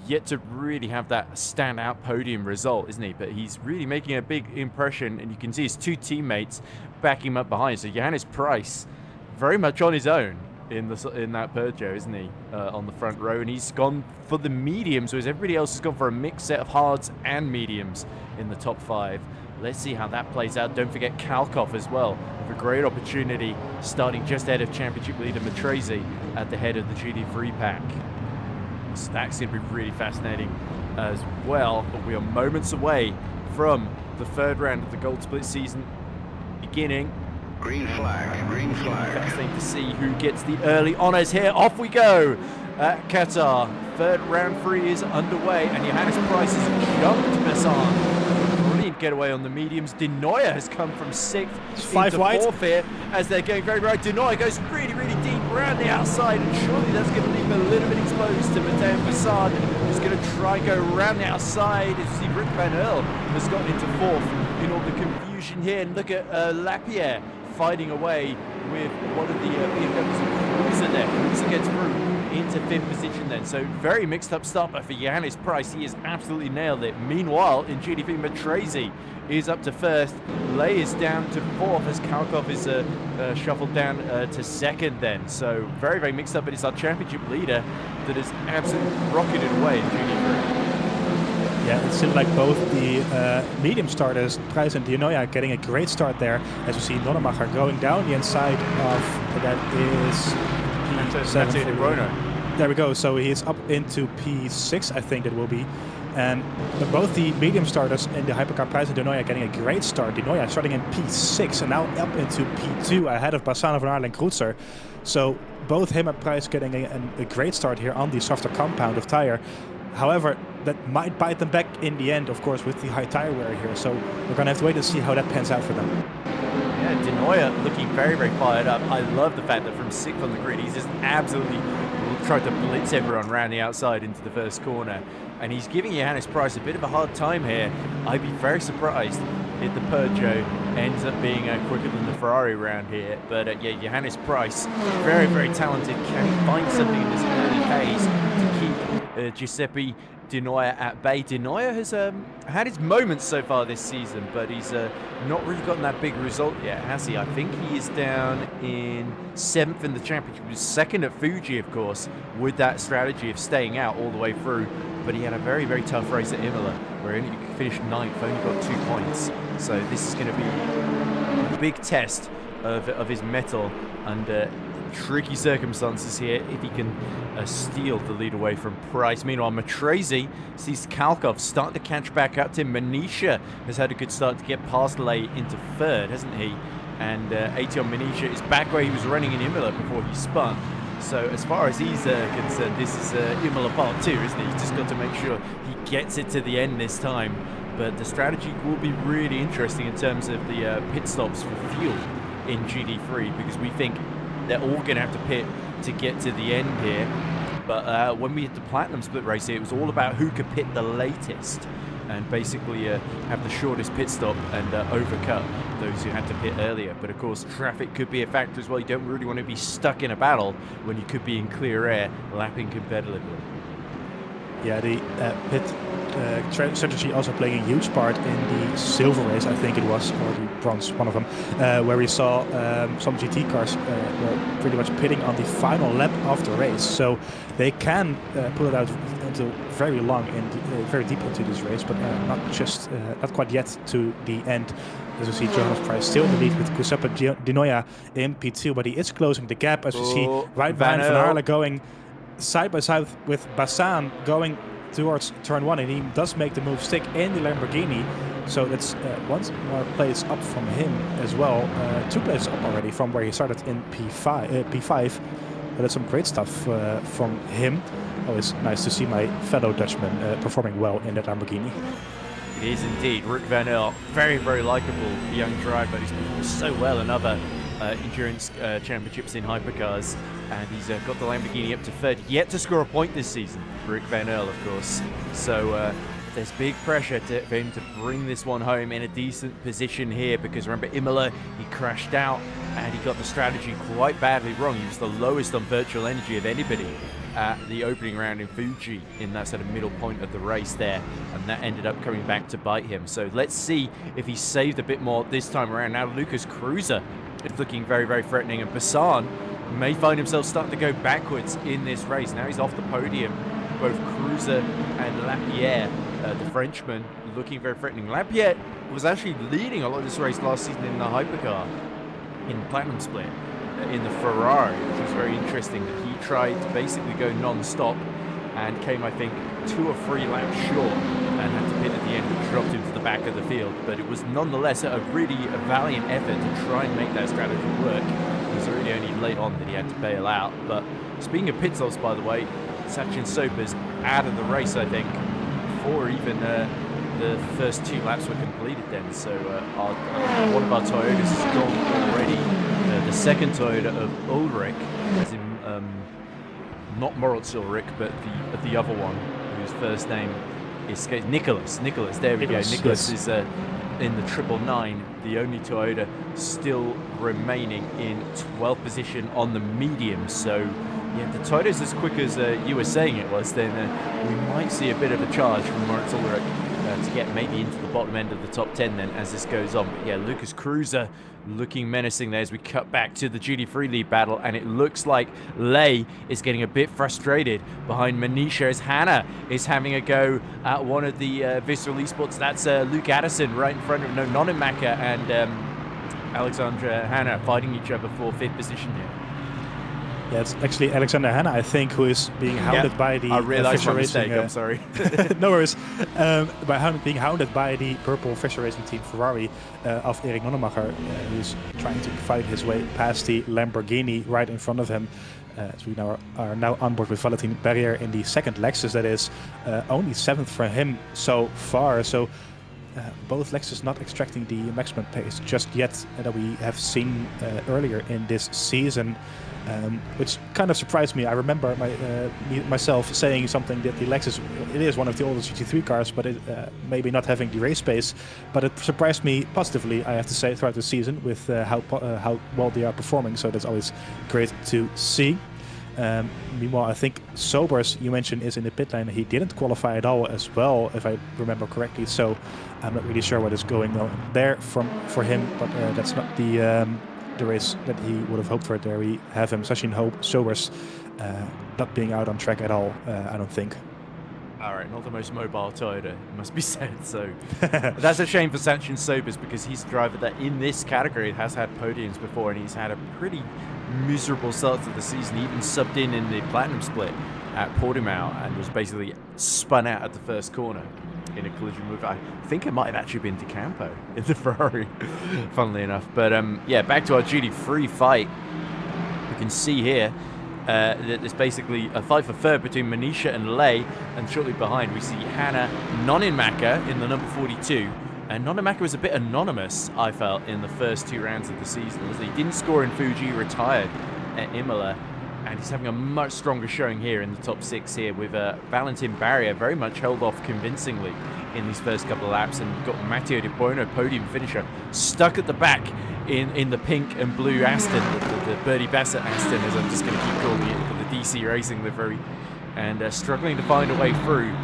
yet to really have that standout podium result, isn't he? But he's really making a big impression, and you can see his 2 teammates backing him up behind. So Johannes Price, very much on his own in that Peugeot, isn't he, on the front row, and he's gone for the mediums, whereas everybody else has gone for a mixed set of hards and mediums in the top 5. Let's see how that plays out. Don't forget Kalkov as well, with a great opportunity, starting just ahead of championship leader Matrese at the head of the GT3 pack. So that's going to be really fascinating as well, but we are moments away from the 3rd round of the Gold Split season beginning. Green flag, green flag. Fascinating to see who gets the early honours here. Off we go at Qatar. Third round 3 is underway, and Johannes Price has jumped Besson. Brilliant getaway on the mediums. Denoya has come from 6th Five into wide. 4th here as they're going very right. Denoya goes really, really deep around the outside, and surely that's going to leave him a little bit exposed to Mateo Besson, who's going to try and go around the outside. As you see, Rick Van Earl has gotten into 4th in all the confusion here. And look at Lapierre fighting away with one of the BMWs and Cruiser there. Cruiser gets through into 5th position then. So very mixed up start, but for Johannes Price, he has absolutely nailed it. Meanwhile, in GDP, Matrese is up to 1st. Lay is down to 4th as Kalkov is shuffled down to 2nd then. So very, very mixed up, but it's our championship leader that has absolutely rocketed away in GD3. Yeah, it seemed like both the medium starters, Price and Denoya, getting a great start there. As you see, Nonemacher going down the inside of, that is P7. There we go. So he's up into P6, I think it will be. And both the medium starters in the hypercar, Price and Denoya, getting a great start. Denoya starting in P6 and now up into P2 ahead of Bassan van Aerle and Kreuzer. So both him and Price getting a great start here on the softer compound of tire. However, that might bite them back in the end, of course, with the high tire wear here. So we're going to have to wait and see how that pans out for them. Yeah, Denoya looking very, very fired up. I love the fact that from 6th on the grid, he's just absolutely tried to blitz everyone around the outside into the first corner. And he's giving Johannes Price a bit of a hard time here. I'd be very surprised if the Peugeot ends up being quicker than the Ferrari around here. But yeah, Johannes Price, very, very talented. Can he find something in this early phase to keep Giuseppe Denoya at bay? Denoya has had his moments so far this season, but he's not really gotten that big result yet, has he? I think he is down in 7th in the championship. He was 2nd at Fuji, of course, with that strategy of staying out all the way through. But he had a very, very tough race at Imola, where he finished 9th, only got 2 points. So this is going to be a big test of his mettle under tricky circumstances here, if he can steal the lead away from Price. Meanwhile, Matrese sees Kalkov starting to catch back up to him. Manisha has had a good start to get past Lay into 3rd, hasn't he? And Ation Manisha is back where he was running in Imola before he spun. So as far as he's concerned, this is Imola Part 2, isn't it? He's just got to make sure he gets it to the end this time. But the strategy will be really interesting in terms of the pit stops for fuel in GD3, because we think they're all going to have to pit to get to the end here. But when we hit the Platinum Split race here, it was all about who could pit the latest and basically have the shortest pit stop and overcut those who had to pit earlier. But of course, traffic could be a factor as well. You don't really want to be stuck in a battle when you could be in clear air, lapping competitively. Yeah, the pit strategy also playing a huge part in the silver race, I think it was, or the bronze, one of them, where we saw some GT cars were pretty much pitting on the final lap of the race. So they can pull it out until very long and very deep into this race, but not quite yet to the end. As we see, Johannes Price still in the lead with Giuseppe Denoya in P2, but he is closing the gap, as we see right behind Van Aerle going side by side with Bassan going towards turn 1, and he does make the move stick in the Lamborghini. So that's one more place up from him as well. 2 places up already from where he started in P5. But that's some great stuff from him. Always nice to see my fellow Dutchman performing well in that Lamborghini. It is indeed. Rick Van Earle, very, very likeable young driver. He's performed so well in other endurance championships in hypercars, and he's got the Lamborghini up to 3rd. Yet to score a point this season, Rick Van Earle, of course. So there's big pressure for him to bring this one home in a decent position here, because remember, Imola, he crashed out and he got the strategy quite badly wrong. He was the lowest on virtual energy of anybody at the opening round in Fuji, in that sort of middle point of the race there, and that ended up coming back to bite him. So let's see if he saved a bit more this time around. Now Lucas Kreuzer is looking very, very threatening, and Bassan may find himself starting to go backwards in this race. Now he's off the podium, both Kreuzer and Lapierre, the Frenchman, looking very threatening. Lapierre was actually leading a lot of this race last season in the hypercar, in Platinum Split, in the Ferrari, which was very interesting, that he tried to basically go non-stop and came, I think, 2 or 3 laps short and had to pit at the end, which dropped him to the back of the field. But it was nonetheless a really valiant effort to try and make that strategy work. It was really only late on that he had to bail out. But speaking of pit stops, by the way, Sachin Sober's out of the race, I think, before even the first 2 laps were completed then. So one of our Toyotas is gone already. The second Toyota of Ulrich, as in not Moritz Ulrich, but the other one, whose first name is Nicholas. There we go. Nicholas is in the 999, the only Toyota still remaining in 12th position on the medium. So yeah, the Toyota's as quick as you were saying it was, then we might see a bit of a charge from Moritz Ulrich to get maybe into the bottom end of the top 10 then as this goes on. But yeah, Lucas Kreuzer looking menacing there as we cut back to the GT3 lead battle, and it looks like Lay is getting a bit frustrated behind Manisha as Hannah is having a go at one of the Visceral eSports. That's Luke Addison right in front of Nonimaka and Alexandra Hannah fighting each other for 5th position here. Yeah, it's actually Alexander Hanna, I think, who is being hounded by the I realised my Racing. mistake, I'm sorry. No worries. Being hounded by the purple Fischer Racing Team Ferrari of Erik Nonnemacher, who's trying to fight his way past the Lamborghini right in front of him. As we now are now on board with Valentin Barrier in the second Lexus, that is only 7th for him so far. So both Lexus not extracting the maximum pace just yet that we have seen earlier in this season. Which kind of surprised me. I remember myself saying something that the Lexus, it is one of the oldest GT3 cars, but it maybe not having the race pace. But it surprised me positively, I have to say, throughout the season with how well they are performing. So that's always great to see. Meanwhile, I think Sobers, you mentioned, is in the pit lane. He didn't qualify at all as well, if I remember correctly. So I'm not really sure what is going on there for him. But that's not the race that he would have hoped for. There we have him, Sachin Sobers, not being out on track at all, I don't think. All right, not the most mobile Toyota, it must be said. So that's a shame for Sachin Sobers, because he's a driver that in this category has had podiums before, and he's had a pretty miserable start to the season. He even subbed in the Platinum Split at Portimao and was basically spun out at the first corner in a collision move. I think it might have actually been DeCampo in the Ferrari, funnily enough. But yeah, back to our GT3 fight. We can see here that there's basically a fight for third between Manisha and Lay, and shortly behind we see Hannah Nonnimaka in the number 42. And Nonnimaka was a bit anonymous, I felt, in the first 2 rounds of the season. He didn't score in Fuji, retired at Imola, and he's having a much stronger showing here in the top 6 here, with Valentin Barrier very much held off convincingly in these first couple of laps, and got Matteo Di Buono, podium finisher, stuck at the back in the pink and blue Aston, the Birdie Bassett Aston, as I'm just going to keep calling it, for the DC Racing livery, and struggling to find a way through.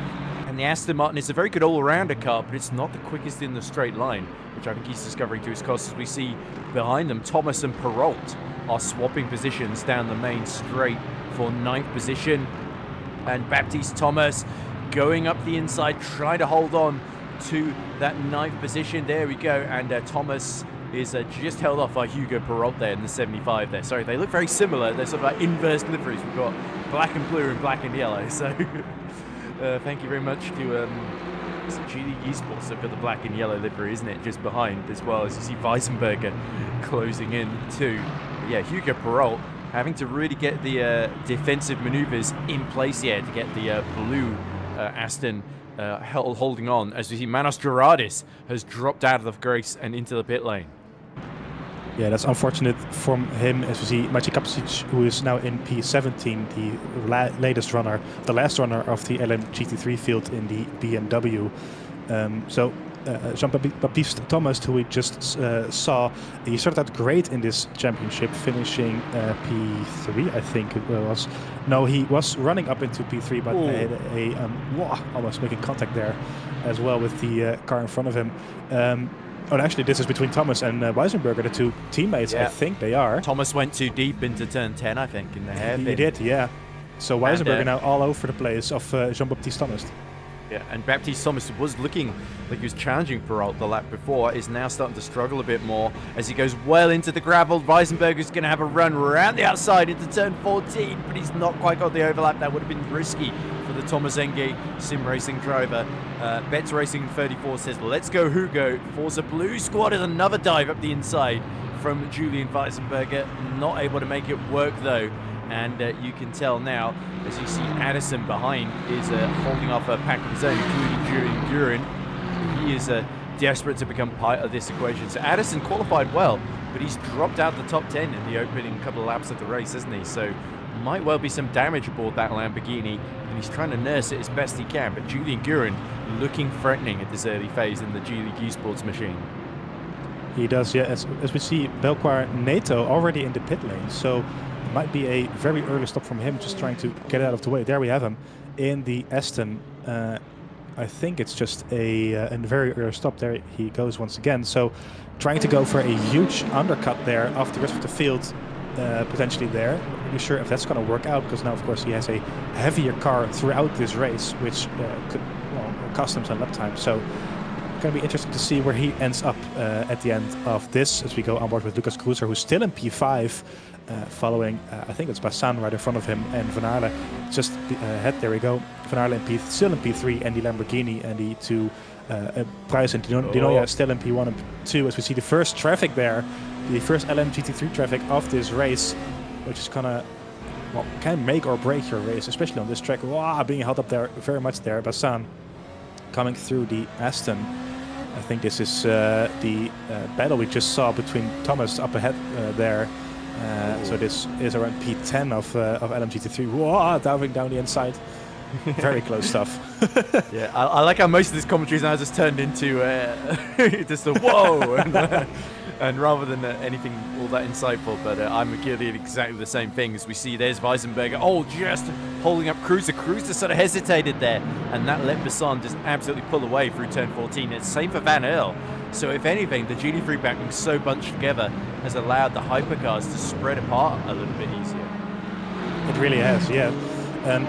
And the Aston Martin is a very good all-rounder car, but it's not the quickest in the straight line, which I think he's discovering to his cost, as we see behind them Thomas and Perrault are swapping positions down the main straight for 9th position. And Baptiste Thomas going up the inside, trying to hold on to that 9th position. There we go. And Thomas is just held off by Hugo Perrault there in the 75 there. Sorry, they look very similar. They're sort of like inverse liveries. We've got black and blue and black and yellow. So thank you very much to GT eSports. They've got the black and yellow livery, isn't it, just behind, as well as you see Weissenberger closing in too. But yeah, Hugo Perrault having to really get the defensive maneuvers in place here to get the blue Aston holding on, as we see Manos Gerardis has dropped out of the race and into the pit lane. Yeah, that's unfortunate from him, as we see Maciej Kapcic, who is now in P17, the latest runner, the last runner of the LM GT3 field in the BMW. Jean-Baptiste Thomas, who we just saw, he started out great in this championship, finishing P3, I think it was. No, he was running up into P3, but had almost making contact there as well with the car in front of him. Actually, this is between Thomas and Weissenberger, the 2 teammates. Yeah. I think they are. Thomas went too deep into turn 10, I think, in the hairpin. He did, yeah. So Weissenberger now all over the place of Jean-Baptiste Thomas. Yeah, and Baptiste Thomas was looking like he was challenging Perrault the lap before, is now starting to struggle a bit more as he goes well into the gravel. Weisenberger's going to have a run around the outside into turn 14, but he's not quite got the overlap. That would have been risky for the Thomas Enge sim racing driver. Betts Racing 34 says, let's go Hugo. Forza Blue Squad is another dive up the inside from Julian Weisenberger. Not able to make it work though. And you can tell now, as you see Addison behind is holding off a pack of his own, including Julian Gurin. He is desperate to become part of this equation. So Addison qualified well, but he's dropped out the top 10 in the opening couple of laps of the race, hasn't he? So might well be some damage aboard that Lamborghini, and he's trying to nurse it as best he can. But Julian Gurin looking threatening at this early phase in the G League eSports machine. He does, yeah. As we see Belquar Neto already in the pit lane, so might be a very early stop from him, just trying to get out of the way. There we have him in the Aston. I think it's just a very early stop. There he goes once again. So trying to go for a huge undercut there off the rest of the field, potentially there. Not really sure if that's going to work out, because now, of course, he has a heavier car throughout this race, which could cost him some lap time. So going to be interesting to see where he ends up at the end of this, as we go on board with Lucas Cruiser, who's still in P5. Following, I think it's Bassan right in front of him, and Van Aerle just ahead. There we go. Van Aerle still in P3, and the Lamborghini and the two Pryce and Dinoya still in P1 and 2. As we see the first traffic there, the first LMGT3 traffic of this race, which is gonna can make or break your race, especially on this track. Wow, being held up there very much there. Bassan coming through the Aston. I think this is the battle we just saw between Thomas up ahead there. So this is around P10 of LMGT3. Whoa, diving down the inside. Very close stuff. Yeah, I like how most of this commentary is now just turned into just a whoa, and rather than anything all that insightful. But I'm guilty of exactly the same thing as we see. There's Weisenberger. Oh, just holding up Cruiser. Cruiser sort of hesitated there, and that let Bassan just absolutely pull away through turn 14. It's same for Van Aerle. So if anything, the GT3 backing so bunched together has allowed the hypercars to spread apart a little bit easier. It really has, yeah. And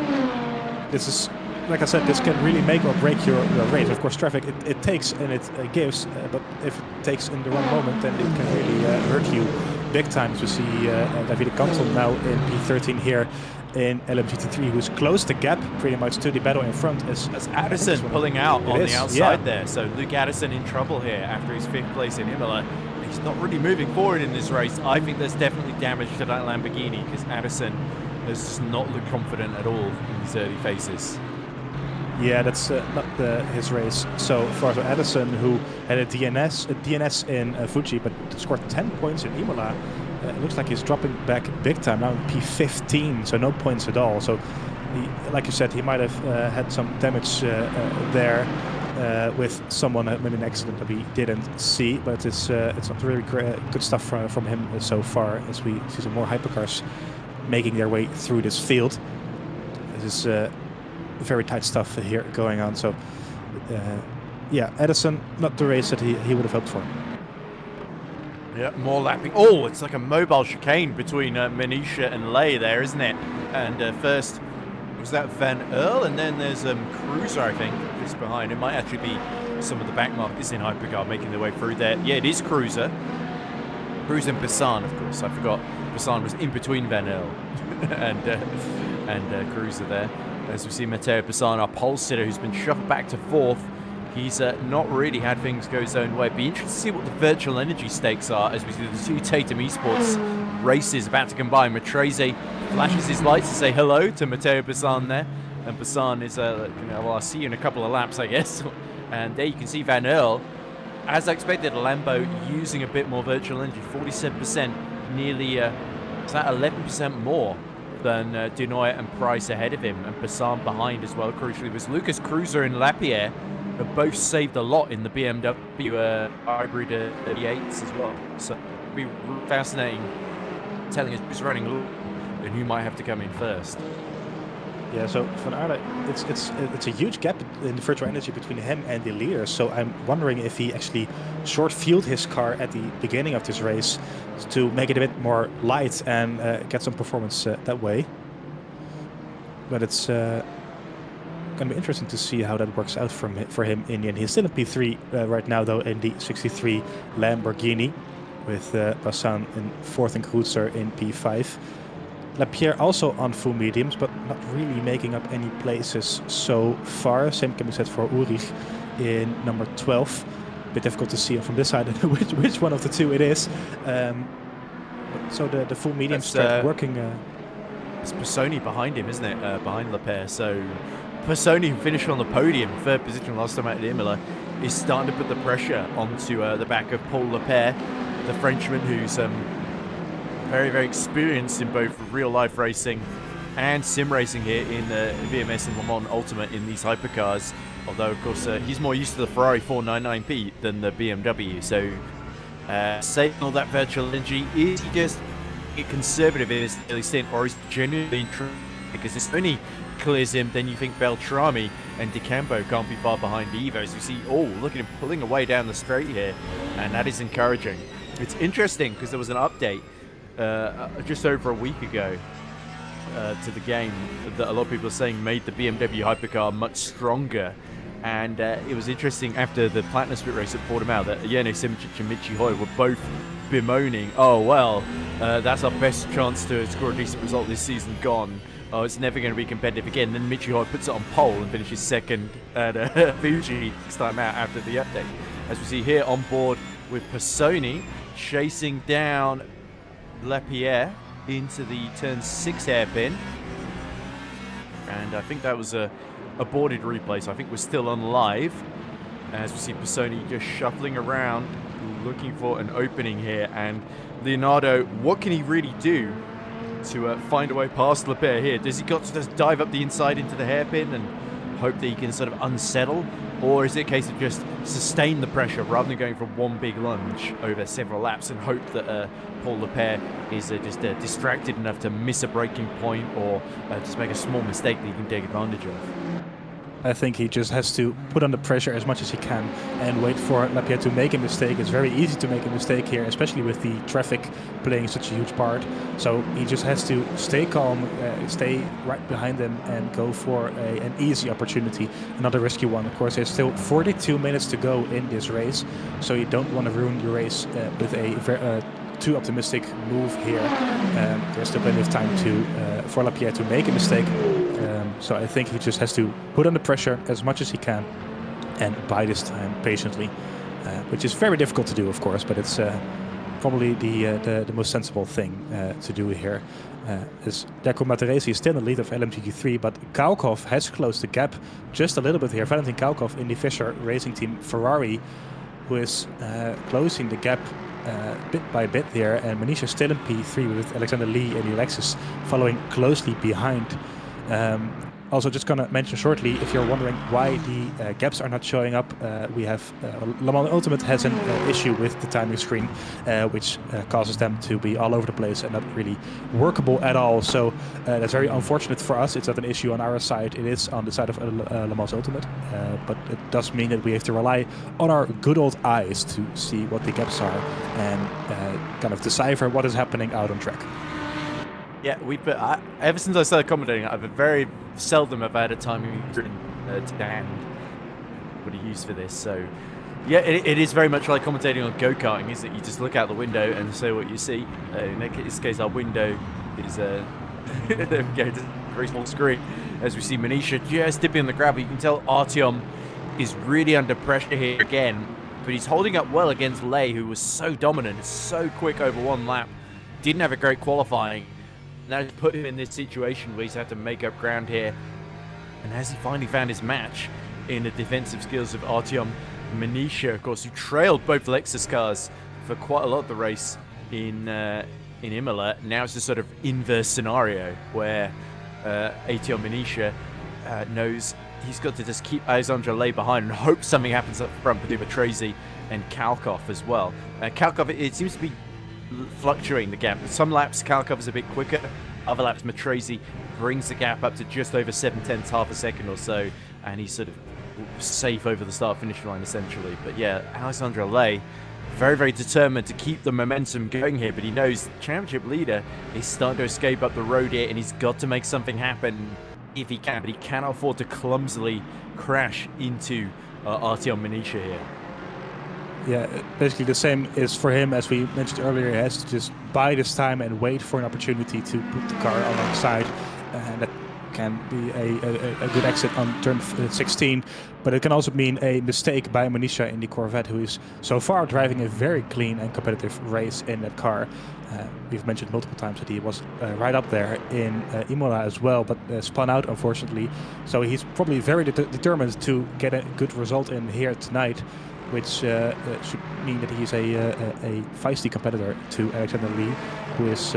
this is, like I said, this can really make or break your race. Of course, traffic, it takes and it gives, but if it takes in the wrong moment, then it can really hurt you big time. As we see Davide Canton now in P13 here in LMGT3, who's closed the gap pretty much to the battle in front. As Addison pulling out on the outside there. So Luke Addison in trouble here after his 5th place in Imola. He's not really moving forward in this race. I think there's definitely damage to that Lamborghini, because Addison has just not looked confident at all in these early phases. Yeah, that's not his race so far. So Addison, who had a DNS in Fuji, but scored 10 points in Imola, it looks like he's dropping back big time now in P15, so no points at all. So, like you said, he might have had some damage there with someone, maybe an accident that we didn't see. But it's not really good stuff from him so far, as we see some more hypercars making their way through this field. This is very tight stuff here going on. So, yeah, Addison, not the race that he would have hoped for. Yeah, more lapping. Oh, it's like a mobile chicane between Manisha and Lay there, isn't it? And first was that Van Aerle, and then there's Cruiser, I think, just behind. It might actually be some of the back markers in Hypercar making their way through there. Yeah, it is Cruiser. Cruiser and Bassan, of course. I forgot Bassan was in between Van Aerle and Cruiser there. As we see Matteo Bassan, our pole sitter, who's been shuffled back to 4th. He's not really had things go his own way. Be interesting to see what the virtual energy stakes are as we see the two Tatum eSports races about to combine. Matrese flashes his lights to say hello to Matteo Bassan there. And Bassan is, well, I'll see you in a couple of laps, I guess. And there you can see Van Aerle. As I expected, Lambo using a bit more virtual energy, 47%, nearly, is that 11% more than Denoy and Price ahead of him, and Bassan behind as well. Crucially, was Lucas Cruiser and Lapierre, have both saved a lot in the BMW hybrid 38s as well. So it'll be fascinating telling us who's running and who might have to come in first. Yeah, so Van Aerle, it's a huge gap in the virtual energy between him and the leaders. So I'm wondering if he actually short-fueled his car at the beginning of this race to make it a bit more light and get some performance that way. But it's going to be interesting to see how that works out for him in the end. He's still in P3 right now, though, in the 63 Lamborghini, with Bassan in 4th and Kreutzer in P5. Lapierre also on full mediums, but not really making up any places so far. Same can be said for Ulrich in number 12. Bit difficult to see from this side which one of the two it is. So the full mediums start working. It's Pisoni behind him, isn't it? Behind Lapierre. So Pisoni, who finished on the podium, 3rd position last time out at Imola, is starting to put the pressure onto the back of Paul Lapierre, the Frenchman who's very, very experienced in both real-life racing and sim racing here in the VMS and Le Mans Ultimate in these hypercars. Although, of course, he's more used to the Ferrari 499P than the BMW. So, saving all that virtual energy, is he just conservative in his early stint, or is he genuinely intrigued? Because if only clears him, then you think Beltrami and De Campo can't be far behind either. As you see, look at him pulling away down the straight here, and that is encouraging. It's interesting because there was an update just over a week ago to the game that a lot of people are saying made the BMW hypercar much stronger. And it was interesting after the Platinum Split race at Portimao that Jene Simoncic and Michi Hoy were both bemoaning, that's our best chance to score a decent result this season gone. Oh, it's never going to be competitive again. Then Michi Hoy puts it on pole and finishes 2nd at Fuji next time out after the update. As we see here on board with Pisoni chasing down Lapierre into the turn 6 hairpin, and I think that was a boarded replay, so I think we're still on live. As we see Pisoni just shuffling around looking for an opening here, and Leonardo, what can he really do to find a way past Lapierre here? Does he got to just dive up the inside into the hairpin and hope that he can sort of unsettle, or is it a case of just sustain the pressure rather than going for one big lunge over several laps and hope that Paul Lapierre is just distracted enough to miss a braking point or just make a small mistake that he can take advantage of? I think he just has to put on the pressure as much as he can and wait for Lapierre to make a mistake. It's very easy to make a mistake here, especially with the traffic playing such a huge part. So he just has to stay calm, stay right behind them and go for an easy opportunity, another risky one. Of course, there's still 42 minutes to go in this race, so you don't want to ruin your race with a too optimistic move here. There's still plenty of time for Lapierre to make a mistake. So I think he just has to put on the pressure as much as he can and buy this time patiently, which is very difficult to do, of course, but it's probably the most sensible thing to do here. Is Deco Materesi is still in the lead of LMGQ3, but Kaukov has closed the gap just a little bit here. Valentin Kaukov in the Fischer Racing Team Ferrari, who is closing the gap bit by bit here, and Manisha still in P3 with Alexander Lee and Alexis following closely behind. Also, just gonna mention shortly, if you're wondering why the gaps are not showing up, we have Le Mans Ultimate has an issue with the timing screen, which causes them to be all over the place and not really workable at all. So that's very unfortunate for us. It's not an issue on our side. It is on the side of Le Mans Ultimate, but it does mean that we have to rely on our good old eyes to see what the gaps are and kind of decipher what is happening out on track. Yeah, ever since I started commentating, I've very seldom have had a timing screen to hand what he used for this. So, yeah, it is very much like commentating on go-karting, isn't it? You just look out the window and say what you see. In this case, our window is there we go, just a very small screen. As we see Manisha just dipping on the grab, you can tell Artyom is really under pressure here again, but he's holding up well against Lay, who was so dominant, so quick over one lap, didn't have a great qualifying. Now he's put him in this situation where he's had to make up ground here. And has he finally found his match in the defensive skills of Artyom Manisha, of course, who trailed both Lexus cars for quite a lot of the race in Imola. Now it's a sort of inverse scenario where Artyom Manisha knows he's got to just keep Alexandre Lay behind and hope something happens up front with Dimitrescu and Kalkov as well. Kalkov, it seems to be fluctuating the gap. Some laps Kalkov is a bit quicker, other laps Matresi brings the gap up to just over 7/10, half a second or so, and he's sort of safe over the start finish line essentially. But yeah, Alexandre Lay very, very determined to keep the momentum going here, but he knows the championship leader is starting to escape up the road here and he's got to make something happen. if he can, but he cannot afford to clumsily crash into Artyom Manisha here. Yeah, basically the same is for him as we mentioned earlier. He has to just bide his time and wait for an opportunity to put the car alongside, and that can be a good exit on turn 16, but it can also mean a mistake by Manisha in the Corvette, who is so far driving a very clean and competitive race in that car. We've mentioned multiple times that he was right up there in Imola as well, but spun out unfortunately. So he's probably very determined to get a good result in here tonight, which should mean that he's a feisty competitor to Alexander Lee, who is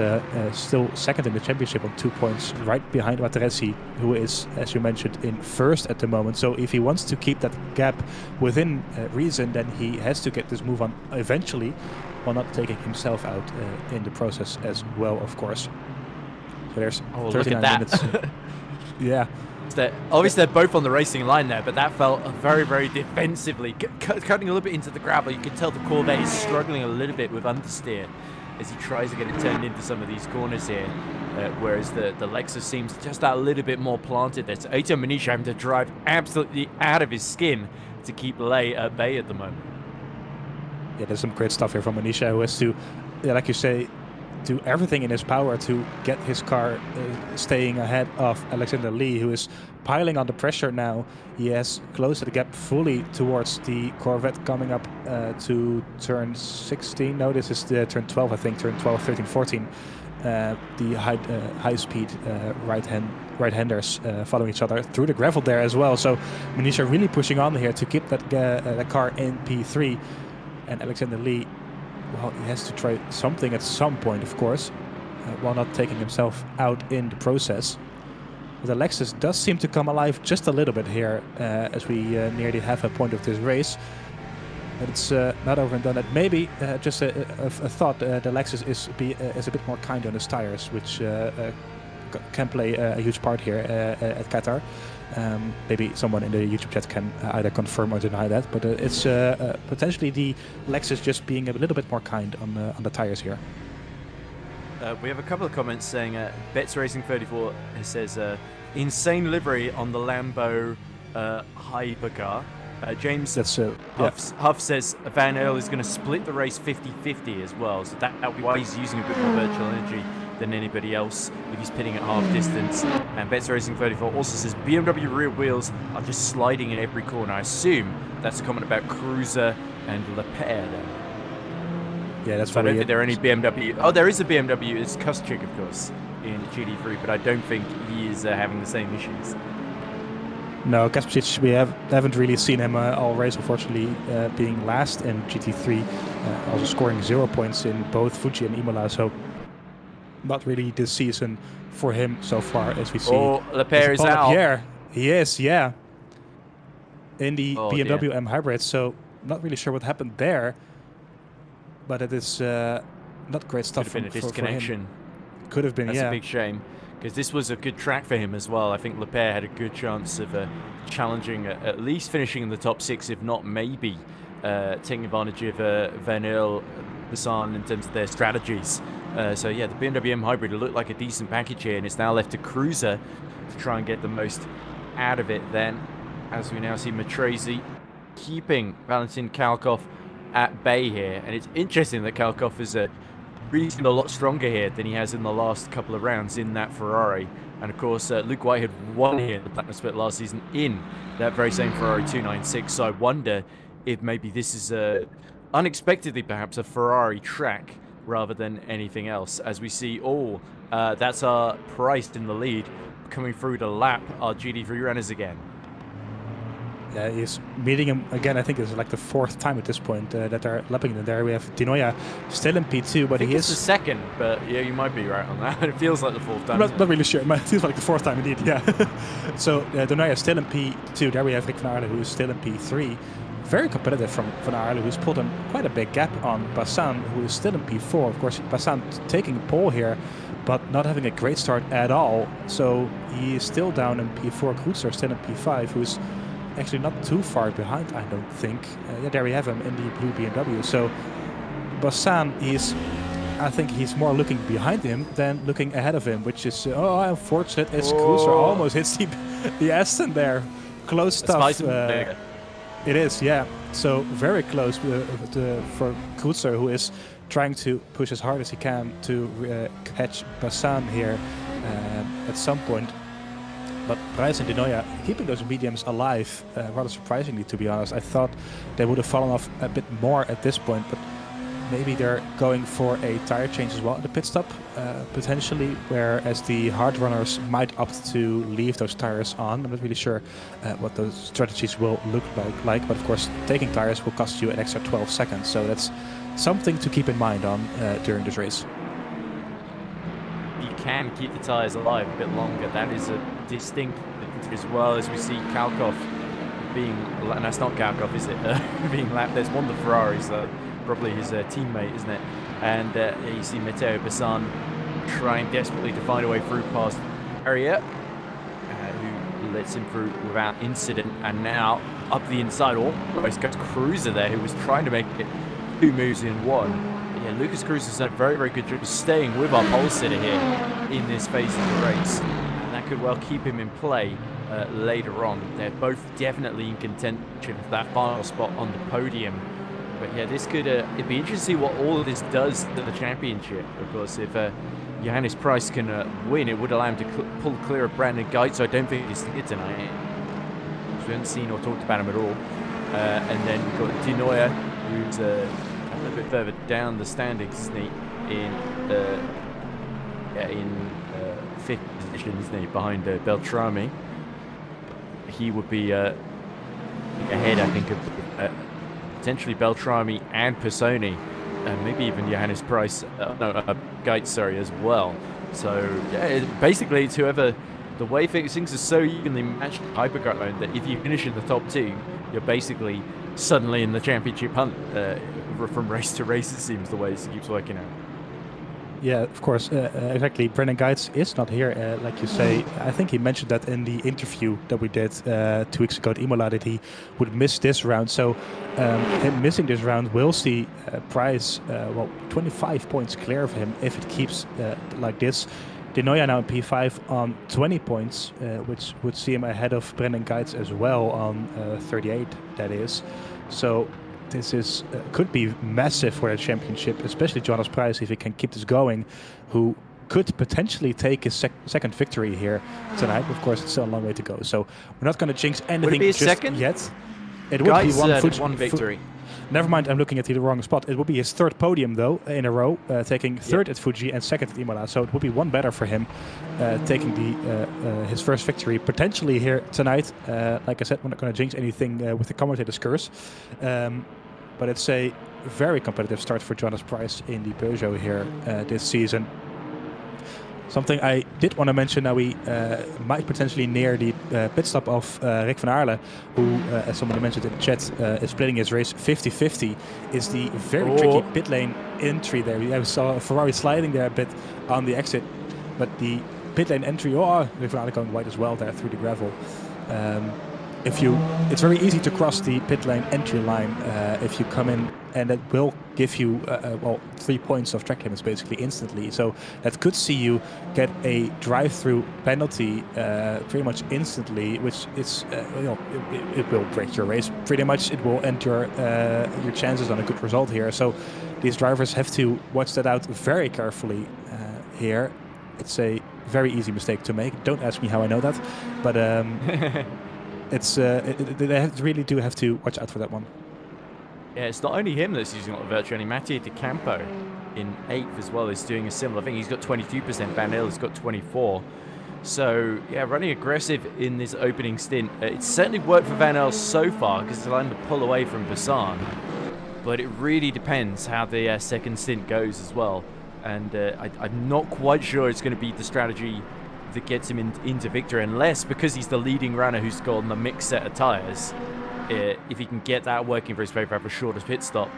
still second in the championship on 2 points, right behind Materesi, who is, as you mentioned, in first at the moment. So if he wants to keep that gap within reason, then he has to get this move on eventually, while not taking himself out in the process as well, of course. So there's 39 minutes. Yeah. Obviously, they're both on the racing line there, but that felt very, very defensively. Cutting a little bit into the gravel, you can tell the Corvette is struggling a little bit with understeer as he tries to get it turned into some of these corners here, whereas the Lexus seems just a little bit more planted there. So Artyom Manisha having to drive absolutely out of his skin to keep Lay at bay at the moment. Yeah, there's some great stuff here from Manisha, who has to, like you say, do everything in his power to get his car staying ahead of Alexander Lee, who is piling on the pressure now. He has closed the gap fully towards the Corvette coming up to turn 16. No, this is the turn 12, I think, turn 12, 13, 14. The high-speed right-handers following each other through the gravel there as well. So Manisha really pushing on here to keep that car in P3. And Alexander Lee, well, he has to try something at some point, of course, while not taking himself out in the process. But the Lexus does seem to come alive just a little bit here as we nearly have a point of this race. But it's not over and done. That maybe just a thought. The Lexus is a bit more kind on his tires, which can play a huge part here at Qatar. Maybe someone in the YouTube chat can either confirm or deny that, but it's potentially the Lexus just being a little bit more kind on the tires here. We have a couple of comments saying Bets Racing 34 says insane livery on the Lambo Hypercar. James Huff says Van Earl is going to split the race 50-50 as well, so that'll be why he's using a bit more virtual energy than anybody else if he's pitting at half distance. And Bets Racing 34 also says BMW rear wheels are just sliding in every corner. I assume that's a comment about Cruiser and Lepere there. Yeah, that's so I don't think there are any BMW. Oh, there is a BMW. It's Kuschik, of course, in GT3, but I don't think he is having the same issues. No, Kaspersic, we haven't really seen him all race, unfortunately, being last in GT3, also scoring 0 points in both Fuji and Imola, so not really this season for him so far, as we see. Oh, Lepere is out. Yeah, he is, yeah. In the BMW M Hybrid, so not really sure what happened there, but it is not great stuff. Could have been a disconnection. Could have been, That's yeah. a big shame, because this was a good track for him as well. I think Lepere had a good chance of challenging, at least finishing in the top 6, if not maybe taking advantage of Van Earl, Bassan in terms of their strategies. So yeah, the BMW M Hybrid looked like a decent package here, and it's now left to Cruiser to try and get the most out of it then, as we now see Matresi keeping Valentin Kalkov at bay here. And it's interesting that Kalkov is really a lot stronger here than he has in the last couple of rounds in that Ferrari. And of course, Luke Whitehead won here the Platinum Split last season in that very same Ferrari 296. So I wonder if maybe this is unexpectedly perhaps a Ferrari track rather than anything else, as we see that's our Price in the lead coming through to lap our GT3 runners again. Yeah, he's meeting him again. I think it's like the 4th time at this point that they're lapping them. There we have Dinoya still in P2, but he is the 2nd, but yeah, you might be right on that. It feels like the 4th time. I'm not really sure. It feels like the 4th time indeed, yeah. So Dinoya still in P2. There we have Rick van Aarle, who is still in P3. Very competitive from Van Aarle, who's pulled quite a big gap on Bassan, who is still in P4. Of course, Bassan taking pole here, but not having a great start at all. So he is still down in P4. Kreutzer still in P5, who's actually not too far behind, I don't think. Yeah, there we have him in the blue BMW. So Bassan, he's I think he's more looking behind him than looking ahead of him, which is unfortunate. As Cruiser almost hits the Aston there. Close stuff. It is, yeah. So very close for Cruiser, who is trying to push as hard as he can to catch Bassan here at some point. But Pryce and De Nooijen keeping those mediums alive, rather surprisingly, to be honest. I thought they would have fallen off a bit more at this point, but maybe they're going for a tire change as well at the pit stop, potentially, whereas the hard runners might opt to leave those tires on. I'm not really sure what those strategies will look like, but of course taking tires will cost you an extra 12 seconds, so that's something to keep in mind on during this race. You can keep the tires alive a bit longer. That is a distinct, as well as we see Kalkov being, and that's not Kalkov, is it? Being lapped. There's one of the Ferraris, probably his teammate, isn't it? And you see Matteo Bassan trying desperately to find a way through past Harriet, who lets him through without incident. And now up the inside, almost goes Cruiser there, who was trying to make it 2 moves in 1. Yeah, Lucas Cruiser's done a very, very good job of staying with our pole sitter here in this phase of the race. And that could well keep him in play later on. They're both definitely in contention for that final spot on the podium. But yeah, this could, it'd be interesting to see what all of this does to the championship. Of course, if Johannes Pryce can win, it would allow him to pull clear of Brandon Geit, so I don't think he's here tonight. We haven't seen or talked about him at all. And then we've got De Nooijen, who's a little bit further down the standings, isn't he? In 5th position, isn't he? Behind Beltrami. He would be ahead, I think, of potentially Beltrami and Pisoni, and maybe even Johannes Pryce, Geit, sorry, as well. So yeah, basically it's whoever, the way things are so evenly matched in Hypercar mode that if you finish in the top 2, you're basically suddenly in the championship hunt from race to race, it seems, the way it keeps working out. Yeah, of course, exactly. Brendan Geitz is not here, like you say. I think he mentioned that in the interview that we did 2 weeks ago at Imola, that he would miss this round. So him missing this round will see Pryce, 25 points clear of him if it keeps like this. De Nooijen now in P5 on 20 points, which would see him ahead of Brendan Geitz as well on 38, that is. So this is could be massive for the championship, especially Johannes Pryce, if he can keep this going, who could potentially take his second victory here tonight. Of course, it's still a long way to go, so we're not going to jinx anything. Would it be a second? Yet. It would be one victory. Never mind, I'm looking at the wrong spot. It would be his 3rd podium, though, in a row, taking 3rd at Fuji and 2nd at Imola. So it would be one better for him, taking his first victory potentially here tonight. Like I said, we're not going to jinx anything with the commentator's curse. But it's a very competitive start for Johannes Pryce in the Peugeot here this season. Something I did want to mention, now we might potentially near the pit stop of Rick van Aarle, who, as somebody mentioned in the chat, is splitting his race 50-50, is the very tricky pit lane entry there. We saw a Ferrari sliding there a bit on the exit, but the pit lane entry, Rick van Aarle going wide as well there through the gravel. It's very easy to cross the pit lane entry line if you come in, and it will give you 3 points of track limits basically instantly. So that could see you get a drive-through penalty pretty much instantly, which is it will break your race pretty much. It will end your chances on a good result here. So these drivers have to watch that out very carefully here. It's a very easy mistake to make. Don't ask me how I know that, but. They really do have to watch out for that one. Yeah, it's not only him that's using a lot of virtue. Mattia De Campo in 8th as well is doing a similar thing. He's got 22%. Van Il's got 24%. So yeah, running aggressive in this opening stint. It's certainly worked for Van Il so far because it's allowed him to pull away from Bassan. But it really depends how the second stint goes as well. And I'm not quite sure it's going to be the strategy that gets him into victory, unless, because he's the leading runner who's got on the mixed set of tyres, if he can get that working for his favour for a shortest pit stop,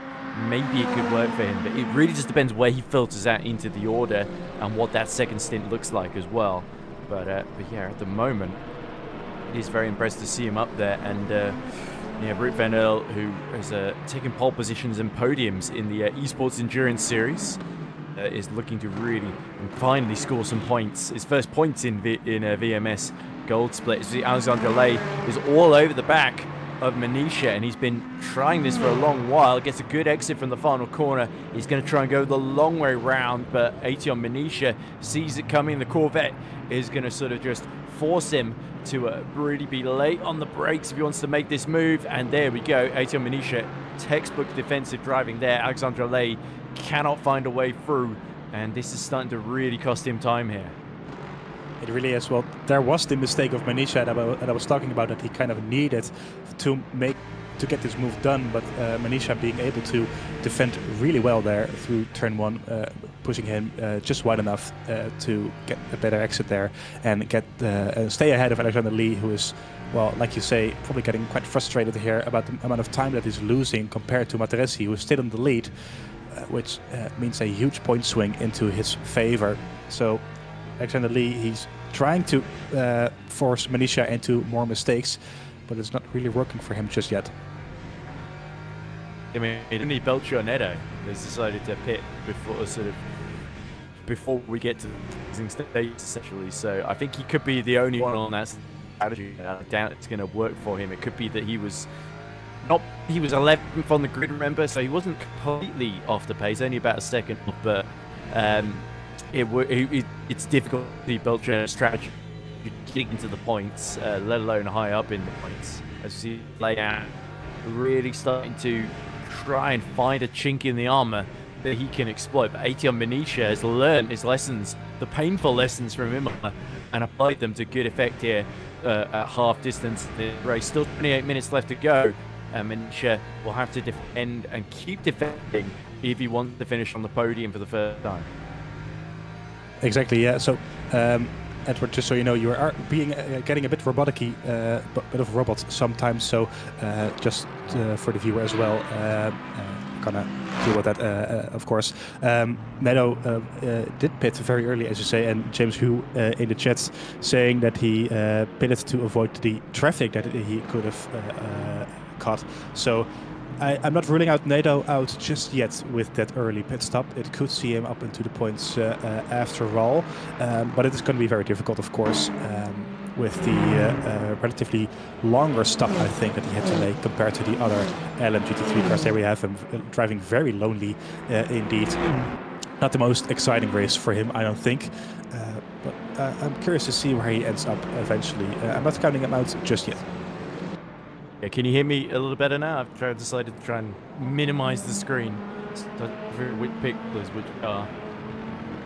maybe it could work for him. But it really just depends where he filters out into the order and what that second stint looks like as well. But yeah, at the moment, it is very impressive to see him up there. And Ruud van Earl, who has taken pole positions and podiums in the eSports Endurance Series, is looking to really finally score some points. His first points in VMS Gold Split. See, Alexandre Lay is all over the back of Manisha, and he's been trying this for a long while. Gets a good exit from the final corner. He's going to try and go the long way round, but Etienne Manisha sees it coming. The Corvette is going to sort of just force him to really be late on the brakes if he wants to make this move. And there we go. Etienne Manisha, textbook defensive driving there. Alexandre Lay cannot find a way through, and this is starting to really cost him time here. It really is. Well, there was the mistake of Manisha that I was talking about, that he kind of needed to get this move done, but Manisha being able to defend really well there through turn 1, pushing him just wide enough to get a better exit there and get stay ahead of Alexander Lee, who is, well, like you say, probably getting quite frustrated here about the amount of time that he's losing compared to Materesi, who is still in the lead, which means a huge point swing into his favor. So Alexander Lee, he's trying to force Manisha into more mistakes, but it's not really working for him just yet. I mean, only Belcher Neto has decided to pit before we get to the stage, essentially. So I think he could be the only one on that strategy. I doubt it's going to work for him. It could be that he was 11th on the grid, remember, so he wasn't completely off the pace, only about a second, but it's difficult to see Belcher strategy getting into the points, let alone high up in the points. As you see lay out, really starting to try and find a chink in the armor that he can exploit. But Etienne Manisha has learned his lessons, the painful lessons from Imola, and applied them to good effect here at half distance in the race. Still 28 minutes left to go. Manisha will have to defend and keep defending if he wants to finish on the podium for the first time. Exactly, yeah. So, Edward, just so you know, you are getting a bit robotic-y, bit of a robot sometimes. So, just for the viewer as well, gonna deal with that, of course. Neto did pit very early, as you say, and James Hu in the chat saying that he pitted to avoid the traffic that he could have caught. So I'm not ruling out Neto out just yet with that early pit stop. It could see him up into the points after all, but it is going to be very difficult, of course, with the relatively longer stop, I think, that he had to make compared to the other LMGT3 cars. There we have him driving very lonely indeed. Not the most exciting race for him, I don't think, but I'm curious to see where he ends up eventually. I'm not counting him out just yet. Yeah, can you hear me a little better now? I've decided to try and minimize the screen. Which pictures, which are.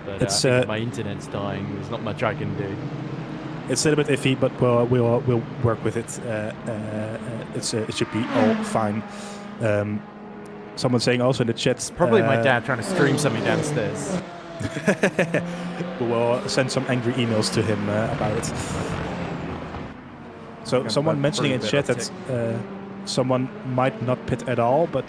But I think my internet's dying. There's not much I can do. It's a little bit iffy, but we'll work with it. It should be all fine. Someone saying also in the chat. It's probably my dad trying to stream something downstairs. We'll send some angry emails to him about it. So someone mentioning in chat that someone might not pit at all, but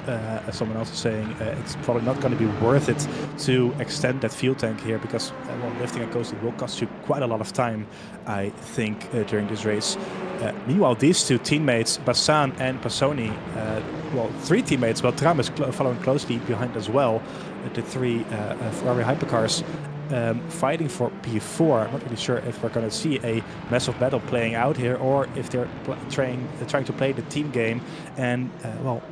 someone else is saying it's probably not going to be worth it to extend that fuel tank here, because lifting a coaster will cost you quite a lot of time, I think, during this race. Meanwhile, these two teammates, Bassan and Passoni, three teammates, Tram is following closely behind as well, the three Ferrari hypercars. Fighting for P4. I'm not really sure if we're going to see a massive battle playing out here, or if they're trying to play the team game and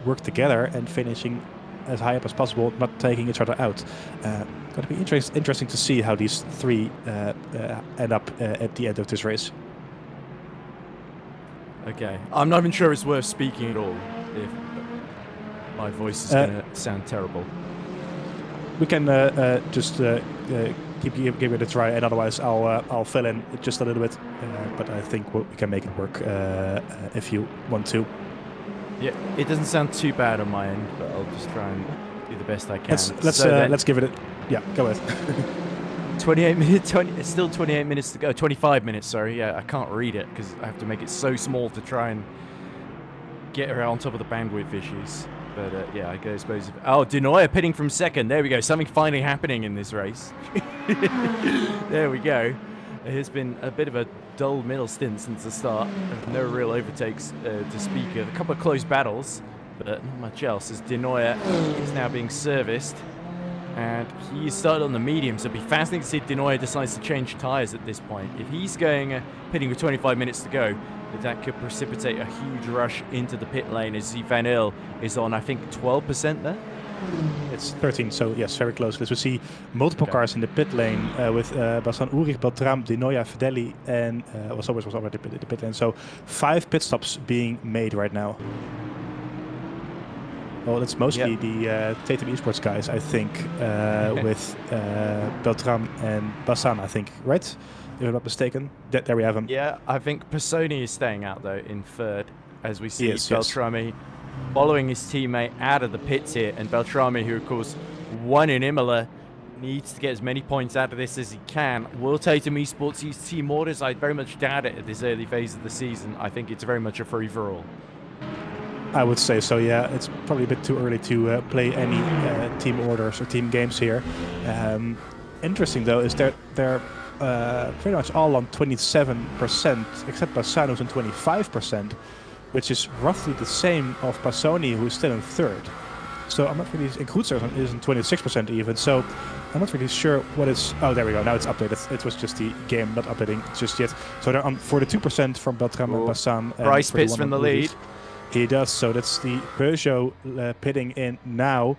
work together and finishing as high up as possible, not taking each other out. Going to be interesting to see how these three end up at the end of this race. Okay, I'm not even sure it's worth speaking at all if my voice is going to sound terrible. We can just give it a try, and otherwise I'll fill in just a little bit. But I think we can make it work if you want to. Yeah, it doesn't sound too bad on my end, but I'll just try and do the best I can. Let's give it. Yeah, go ahead. 28 minutes. It's still 28 minutes to go. 25 minutes. Sorry. Yeah, I can't read it because I have to make it so small to try and get her on top of the bandwidth issues. But yeah, I suppose. Oh, Denoyer pitting from second. There we go. Something finally happening in this race. There we go. It's been a bit of a dull middle stint since the start. No real overtakes to speak of. A couple of close battles, but not much else, as Denoyer is now being serviced And he started on the medium, so it'd be fascinating to see if Denoya decides to change tyres at this point. If he's going pitting with 25 minutes to go, that could precipitate a huge rush into the pit lane as Van Ile is on, I think, 12% there. It's 13, so yes, very close. We see multiple cars in the pit lane with Bassan, Ulrich, Beltram, Denoya, Fideli, and was already in the pit lane. So 5 pit stops being made right now. Well, it's mostly the Tatum eSports guys, I think, with Beltram and Bassan, I think, right? If I'm not mistaken. There we have him. Yeah, I think Pisoni is staying out, though, in third, as we see Beltrami following his teammate out of the pits here. And Beltrami, who, of course, won in Imola, needs to get as many points out of this as he can. Will Tatum eSports use team orders? I very much doubt it at this early phase of the season. I think it's very much a free-for-all. I would say so, yeah. It's probably a bit too early to play any team orders or team games here. Interesting, though, is that they're pretty much all on 27%, except Bassan, who's on 25%, which is roughly the same of Passoni, who's still in third. So I'm not really... And Krutzer is on 26% even, so I'm not really sure what is... Oh, there we go. Now it's updated. It was just the game not updating just yet. So they're on 42% from Beltram and Bassan. Bryce pits from the lead. He does, so that's the Peugeot pitting in now.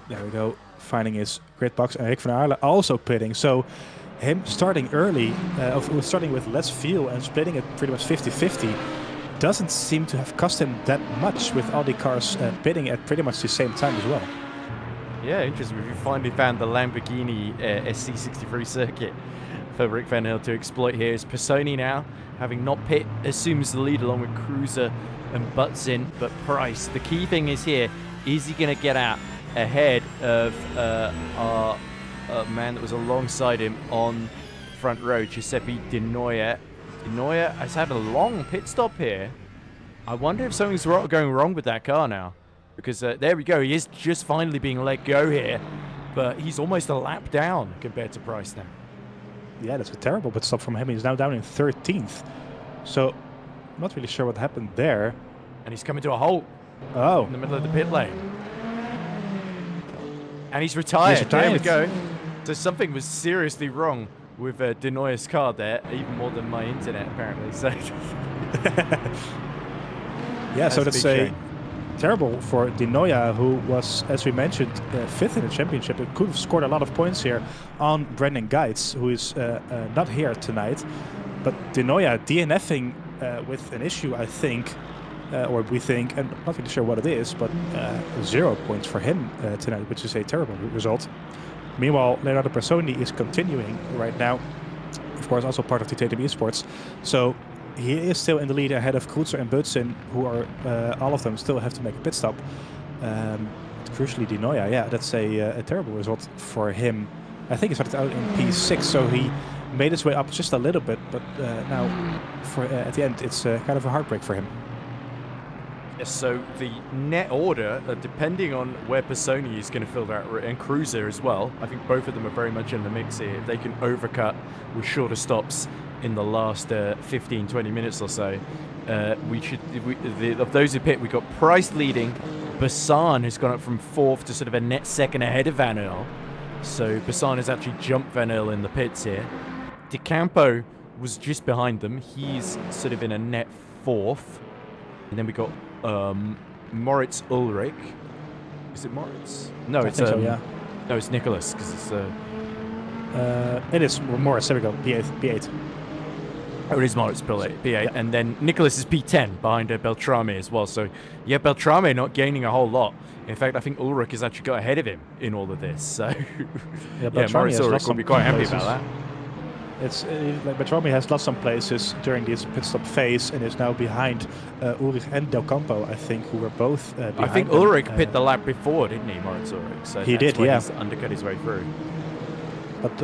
There we go, finding his grid box. And Rick van Aarle also pitting, so him starting early, starting with less fuel and splitting it pretty much 50-50, doesn't seem to have cost him that much with all the cars pitting at pretty much the same time as well. Yeah, interesting. We finally found the Lamborghini SC63 circuit for Rick van Aarle to exploit here. Is Pisoni now, having not pit, assumes the lead along with Cruiser and butts in, but Price. The key thing is here, is he going to get out ahead of our man that was alongside him on front row, Giuseppe Denoya. Denoya has had a long pit stop here. I wonder if something's going wrong with that car now, because there we go, he is just finally being let go here, but he's almost a lap down compared to Price now. Yeah, that's a terrible pit stop from him. He's now down in 13th. So, I'm not really sure what happened there. And he's coming to a halt in the middle of the pit lane. And he's retired. There we go. So something was seriously wrong with Denoya's car there, even more than my internet apparently. So yeah, so that's terrible for Denoya, who was, as we mentioned, 5th in the championship. It could have scored a lot of points here on Brendan Geitz, who is not here tonight. But Denoya DNFing with an issue, I think, or we think, and I'm not really sure what it is, but 0 points for him tonight, which is a terrible result. Meanwhile, Leonardo Personi is continuing right now, of course, also part of the Tatum eSports. So he is still in the lead ahead of Krutzer and Butsen, who are all of them still have to make a pit stop. Crucially, Denoya, yeah, that's a terrible result for him. I think he started out in P6, so he made his way up just a little bit, but now at the end, it's kind of a heartbreak for him. Yes, so the net order, depending on where Pisoni is going to fill that, and Cruiser as well, I think both of them are very much in the mix here. If they can overcut with shorter stops in the last 15-20 minutes or so, of those who pit, we got Price leading. Bassan has gone up from 4th to sort of a net second ahead of Van Aerle. So Bassan has actually jumped Van Aerle in the pits here. De Campo was just behind them. He's sort of in a net 4th. And then we got Moritz Ulrich. Is it Moritz? No, it's so, yeah. No, it's Nicholas because it's. It is Moritz. There we go. P8. Oh, it is Moritz P8, yeah. And then Nicholas is P10 behind Beltrame as well. So yeah, Beltrame not gaining a whole lot. In fact, I think Ulrich has actually got ahead of him in all of this. So yeah, Moritz Ulrich will be quite happy about that. It's like Beltrame has lost some places during this pit stop phase and is now behind Ulrich and Del Campo, I think, who were both behind I think them. Ulrich pit the lap before, didn't he, Moritz Ulrich? So he did, yeah. He's undercut his way through. But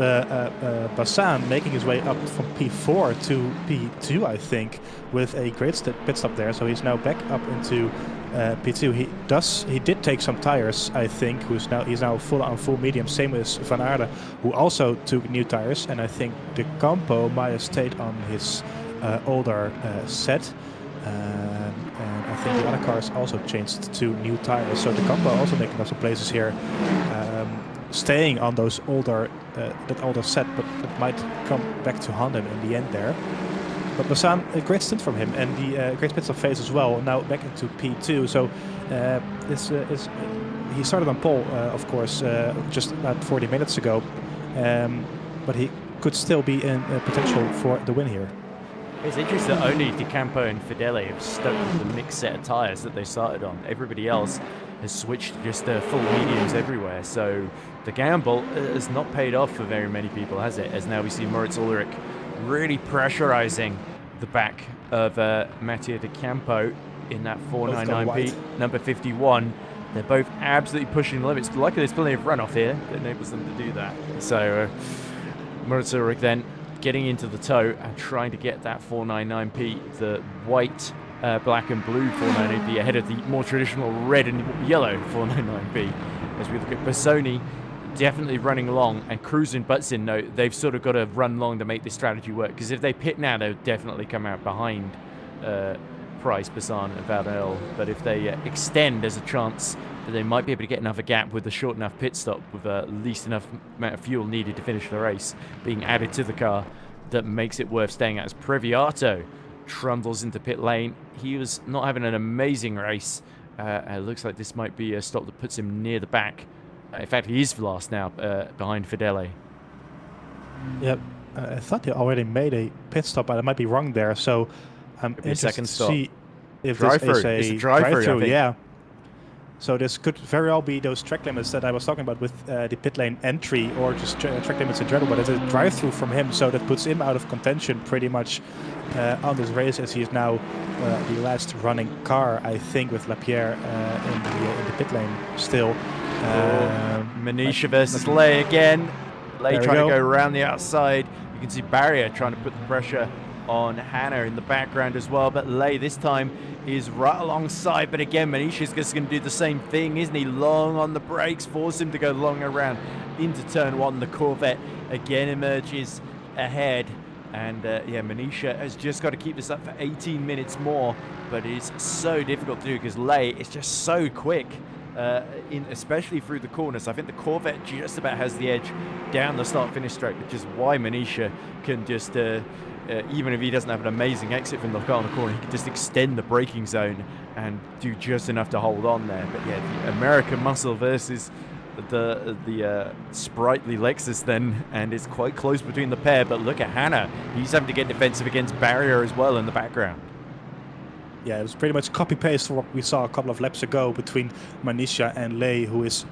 Bassan making his way up from P4 to P2, I think, with a great pit stop there. So he's now back up into P2. He did take some tires, I think. He's now full medium. Same as Van Aerle, who also took new tires. And I think De Campo might have stayed on his older set. And I think the other cars also changed to new tires. So the combo also making up some places here, staying on those that older set, but it might come back to haunt him in the end there. But Basan, a great stint from him, and the great pit stop phase as well. Now back into P2. So he started on pole, of course, just about 40 minutes ago, but he could still be in potential for the win here. It's interesting that only De Campo and Fidele have stuck with the mixed set of tyres that they started on. Everybody else has switched to just full mediums everywhere. So the gamble has not paid off for very many people, has it? As now we see Moritz Ulrich really pressurizing the back of Mattia De Campo in that 499P, number 51. They're both absolutely pushing the limits. Luckily, there's plenty of runoff here that enables them to do that. So Moritz Ulrich then getting into the toe and trying to get that 499P, the white, black and blue 499P ahead of the more traditional red and yellow 499P. As we look at Bassoni, definitely running along, and Cruz and Butson know they've sort of got to run long to make this strategy work, because if they pit now, they'll definitely come out behind Price, Bassan and Valdel. But if they extend, there's a chance that they might be able to get another gap with a short enough pit stop with least enough amount of fuel needed to finish the race being added to the car that makes it worth staying at. As Previato trundles into pit lane, he was not having an amazing race. It looks like this might be a stop that puts him near the back. In fact, he is last now, behind Fidele. Yep, I thought they already made a pit stop, but I might be wrong there. So I'm interested to see if this is a drive-through. Yeah. So this could very well be those track limits that I was talking about with the pit lane entry, or just track limits in general. But it's a drive-through from him, so that puts him out of contention pretty much on this race, as he is now the last running car, I think, with Lapierre in the pit lane still. Manisha versus Lay again. Lay trying to go around the outside. You can see Barrier trying to put the pressure on Hannah in the background as well, but Lay this time is right alongside. But again, Manisha's just going to do the same thing, isn't he? Long on the brakes, force him to go long around into turn one. The Corvette again emerges ahead, and Manisha has just got to keep this up for 18 minutes more, but it's so difficult to do because Lay is just so quick. Especially through the corners. I think the Corvette just about has the edge down the start-finish straight, which is why Manisha can just, even if he doesn't have an amazing exit from the car on the corner, he can just extend the braking zone and do just enough to hold on there. But yeah, the American muscle versus the sprightly Lexus then, and it's quite close between the pair. But look at Hannah. He's having to get defensive against Barrier as well in the background. Yeah, it was pretty much copy-paste for what we saw a couple of laps ago between Manisha and Lay, who is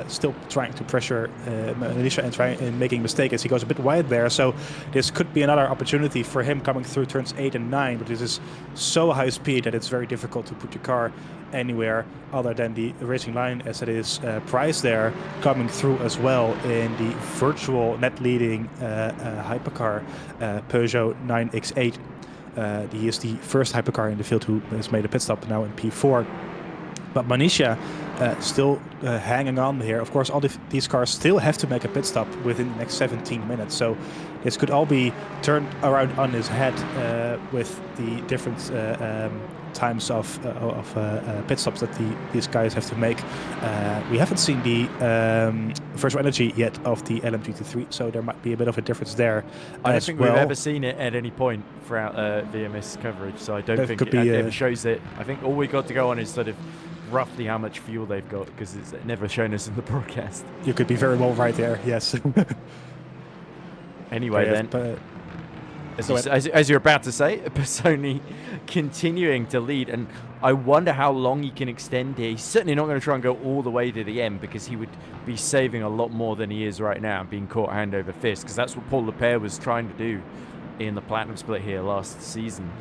still trying to pressure Manisha and making mistakes as he goes a bit wide there. So this could be another opportunity for him coming through turns 8 and 9, but this is so high speed that it's very difficult to put your car anywhere other than the racing line, as it is Price there coming through as well in the virtual net leading hypercar Peugeot 9X8. He is the first hypercar in the field who has made a pit stop now in P4. But Manisha still hanging on here. Of course, all these cars still have to make a pit stop within the next 17 minutes. So this could all be turned around on his head with the different times of pit stops that these guys have to make. We haven't seen the virtual energy yet of the LMGT3, so there might be a bit of a difference there. I don't think we've ever seen it at any point throughout VMS coverage, so I don't think it ever shows it. I think all we got to go on is sort of roughly how much fuel they've got, because it's never shown us in the broadcast. You could be very well right there, yes. Anyway, then. As you're about to say, Bassoni continuing to lead, and I wonder how long he can extend here. He's certainly not going to try and go all the way to the end, because he would be saving a lot more than he is right now, being caught hand over fist, because that's what Paul Lepere was trying to do in the Platinum Split here last season.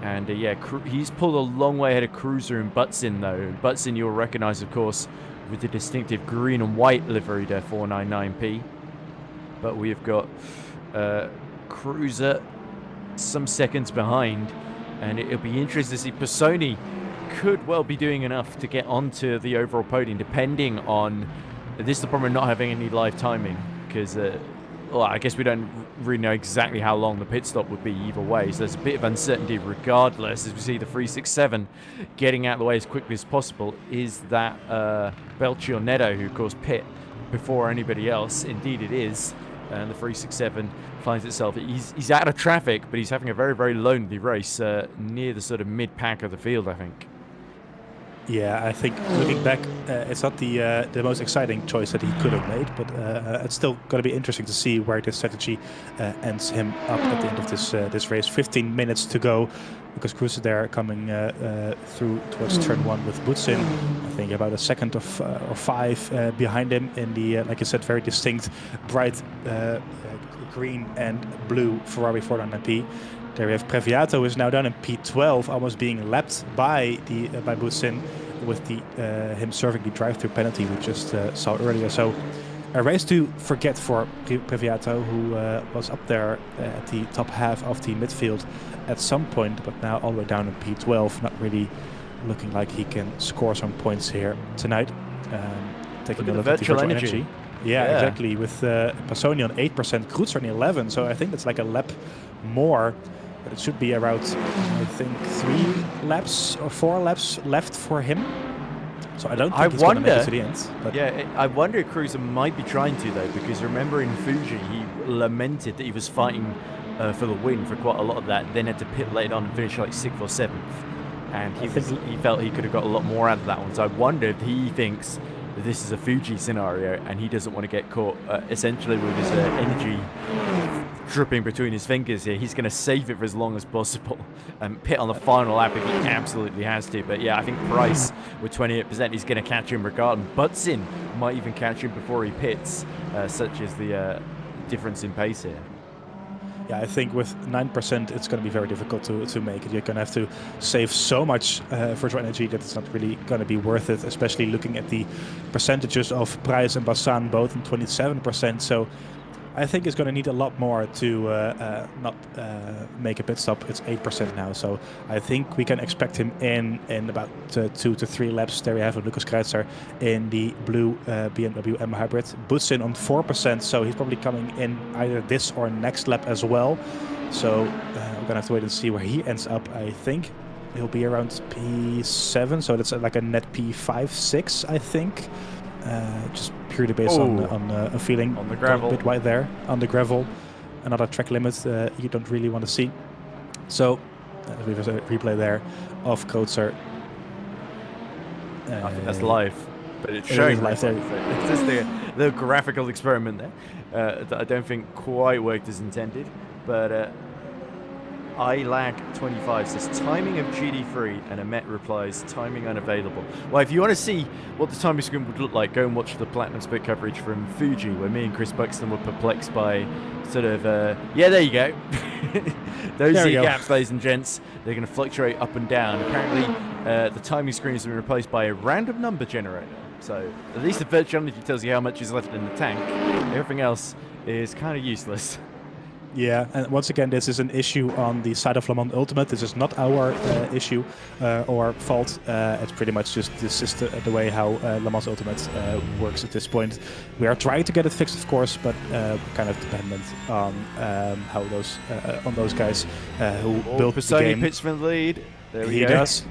And he's pulled a long way ahead of Cruiser and Butson, though. And Butson you'll recognize, of course, with the distinctive green and white livery there, 499P. But we've got Cruiser some seconds behind, and it'll be interesting to see. Bassoni could well be doing enough to get onto the overall podium, depending on this. Is the problem of not having any live timing, because well, I guess we don't really know exactly how long the pit stop would be either way. So there's a bit of uncertainty regardless. As we see the 367 getting out of the way as quickly as possible. Is that Belchionetto who, of course, pit before anybody else? Indeed it is. And the 367 finds itself, he's out of traffic, but he's having a very, very lonely race near the sort of mid-pack of the field, I think. Yeah, I think looking back, it's not the most exciting choice that he could have made, but it's still going to be interesting to see where this strategy ends him up at the end of this race. 15 minutes to go, because Cruz is there coming through towards turn 1 with Butsin. I think about a second or 5 behind him in the, like you said, very distinct, bright green and blue Ferrari 409P. There we have Previato, who is now down in P12, almost being lapped by Butsin, with him serving the drive-through penalty we just saw earlier. So a race to forget for Previato, who was up there at the top half of the midfield at some point, but now all the way down in P12, not really looking like he can score some points here tonight. Taking a look at the virtual energy. Yeah, exactly, with Passoni on 8%, Kreutzer on 11%, so I think that's like a lap more. But it should be around, I think, 3 laps or 4 laps left for him. So I don't think he's going to make it to the end. But yeah, I wonder if Cruiser might be trying to, though, because remember in Fuji, he lamented that he was fighting for the win for quite a lot of that, then had to pit later on and finish like 6th or 7th. And he felt he could have got a lot more out of that one. So I wonder if he thinks that this is a Fuji scenario and he doesn't want to get caught essentially with his energy dripping between his fingers here. He's going to save it for as long as possible and pit on the final lap if he absolutely has to. But yeah, I think Price with 28%, he's going to catch him regardless. Butsin might even catch him before he pits, such as the difference in pace here. Yeah, I think with 9% it's going to be very difficult to make it. You're going to have to save so much virtual energy that it's not really going to be worth it, especially looking at the percentages of Price and Bassan both in 27%. So I think it's going to need a lot more to not make a pit stop. It's 8% now, so I think we can expect him in about 2 to 3 laps. There we have Lucas Kreutzer in the blue BMW M Hybrid. Butsin on 4%, so he's probably coming in either this or next lap as well. So we're going to have to wait and see where he ends up. I think he'll be around P7, so that's like a net P5, 6, I think. Just purely based on a feeling. On the gravel. A bit wide there. On the gravel. Another track limit you don't really want to see. So we have a replay there of Kreutzer. I think that's live. But it's showing live there. It's just the graphical experiment there that I don't think quite worked as intended. But iLag25 says timing of GD3, and Amet replies timing unavailable. Well, if you want to see what the timing screen would look like, go and watch the Platinum Split coverage from Fuji, where me and Chris Buxton were perplexed by sort of, yeah, there you go. Those are your gaps, ladies and gents. They're going to fluctuate up and down. Apparently, the timing screen has been replaced by a random number generator. So at least the virtual energy tells you how much is left in the tank. Everything else is kind of useless. Yeah, and once again, this is an issue on the side of Le Mans Ultimate. This is not our issue or fault. It's pretty much just the system, the way how Le Mans Ultimate works at this point. We are trying to get it fixed, of course, but we're kind of dependent on how those guys who built the game. Pits from the lead. There we go. He does.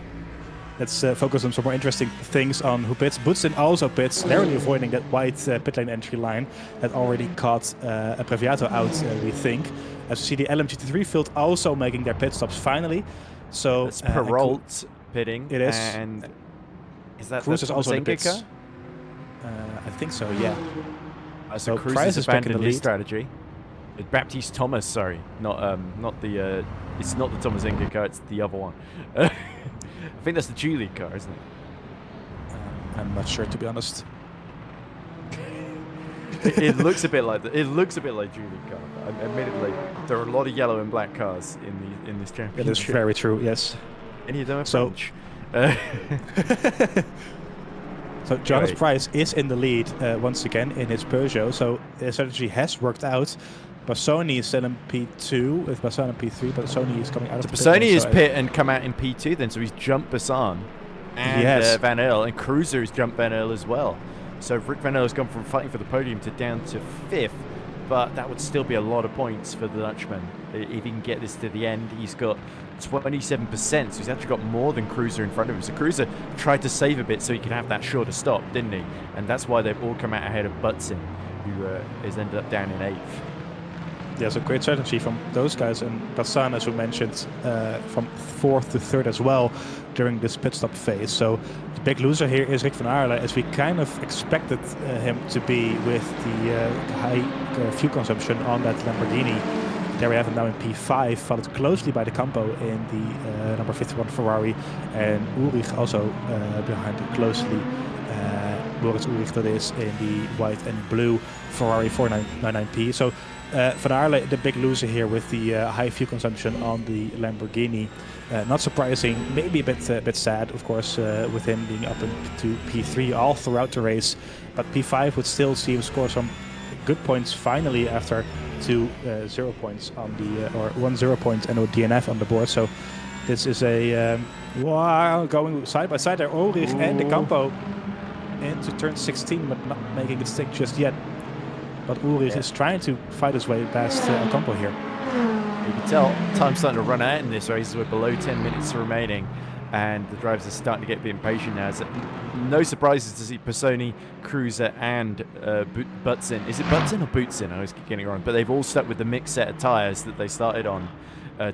Let's focus on some more interesting things on who pits. Butsin also pits, narrowly avoiding that wide pit lane entry line that already caught a Previato out, we think. As we see the LMGT3 field also making their pit stops finally. So it's Perrault pitting. It is. And is that Cruz is also in the pits. car? I think so, yeah. So Cruz has abandoned his strategy. Baptiste Thomas, sorry, not the. It's not the Thomas Inga car. It's the other one. I think that's the Julie car, isn't it? I'm not sure, to be honest. It looks a bit like Julie car. Admittedly, there are a lot of yellow and black cars in this championship. It is very true. Yes. Any of them are French. So Jonas Price is in the lead once again in his Peugeot. So his strategy has worked out. Bassoni is still in P2 with Bassan in P3, but Bassoni is coming out of the pit. Bassoni is pit and come out in P2 then, so he's jumped Bassan and Van Earl, and Cruiser has jumped Van Earl as well. So Rick Van Earl has gone from fighting for the podium to down to 5th. but that would still be a lot of points for the Dutchman. If he can get this to the end, he's got 27%, so he's actually got more than Cruiser in front of him. So Cruiser tried to save a bit so he could have that shorter stop, didn't he? And that's why they've all come out ahead of Butson, who has ended up down in 8th. Yeah, so great strategy from those guys, and Bassan, as we mentioned, from 4th to 3rd as well during this pit stop phase. So the big loser here is Rick van Aerle, as we kind of expected him to be with the high fuel consumption on that Lamborghini. There we have him now in P5, followed closely by the Campo in the number 51 Ferrari, and Ulrich also behind closely. Moritz Ulrich, that is, in the white and blue Ferrari 499P. So Van Aerle, the big loser here with the high fuel consumption on the Lamborghini. Not surprising, maybe a bit sad, of course, with him being up into P3 all throughout the race. But P5 would still see him score some good points finally after 2 0 points on the or 1 0 point and a DNF on the board. So this is a wow, going side by side there, Ulrich and the Campo into turn 16, but not making it stick just yet. But Ulrich is trying to fight his way past Campo here. You can tell time's starting to run out in this race. We're below 10 minutes remaining, and the drivers are starting to get a bit impatient now. So no surprises to see Personi, Cruiser, and Butson. Is it Butson or Bootson? I always keep getting it wrong. But they've all stuck with the mixed set of tyres that they started on,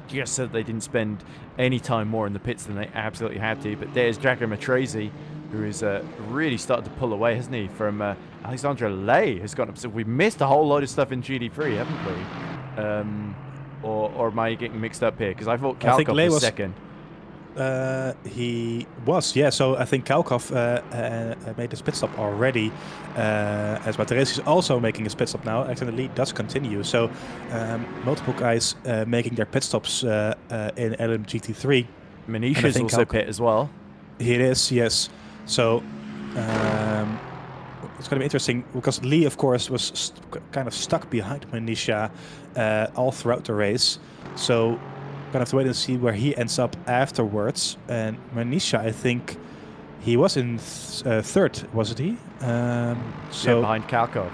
just so that they didn't spend any time more in the pits than they absolutely had to. But there's Giacomo Matrese, who is really started to pull away, hasn't he, from Alexandre Lay has gone up. So we missed a whole load of stuff in GD3, haven't we? Or am I getting mixed up here? Because I thought Kalkov was second. He was, yeah. So I think Kalkov made his pit stop already, as Matrese is also making his pit stop now. Actually, the lead does continue. So multiple guys making their pit stops in LMGT3. Manisha's also pit as well. He is, yes. So it's going to be interesting because Lee, of course, was kind of stuck behind Manisha all throughout the race. So we're going to have to wait and see where he ends up afterwards. And Manisha, I think he was in 3rd, wasn't he? So behind Kalkov.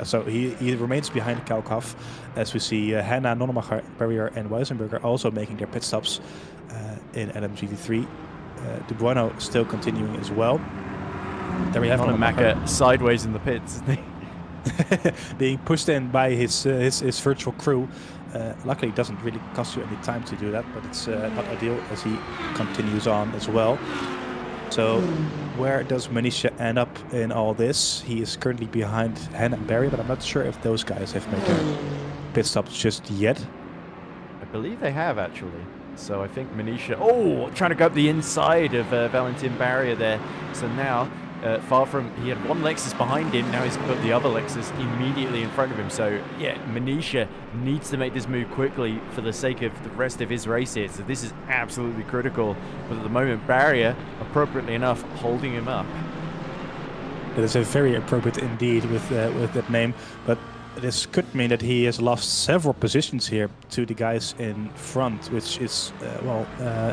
So he remains behind Kalkov, as we see Hanna, Nonnemacher, Barrier, and Weisenberger also making their pit stops in LMGT3. De Bueno still continuing as well. There we have Nonnemacher sideways in the pits, isn't he? Being pushed in by his virtual crew. Luckily, it doesn't really cost you any time to do that, but it's not ideal as he continues on as well. So where does Manisha end up in all this? He is currently behind Hanna and Barry, but I'm not sure if those guys have made their pit stops just yet. I believe they have, actually. So I think Manisha, trying to go up the inside of Valentin Barrier there. So now, far from, he had one Lexus behind him, now he's got the other Lexus immediately in front of him. So yeah, Manisha needs to make this move quickly for the sake of the rest of his race here. So this is absolutely critical. But at the moment, Barrier, appropriately enough, holding him up. That is a very appropriate indeed with that name. But this could mean that he has lost several positions here to the guys in front, which is,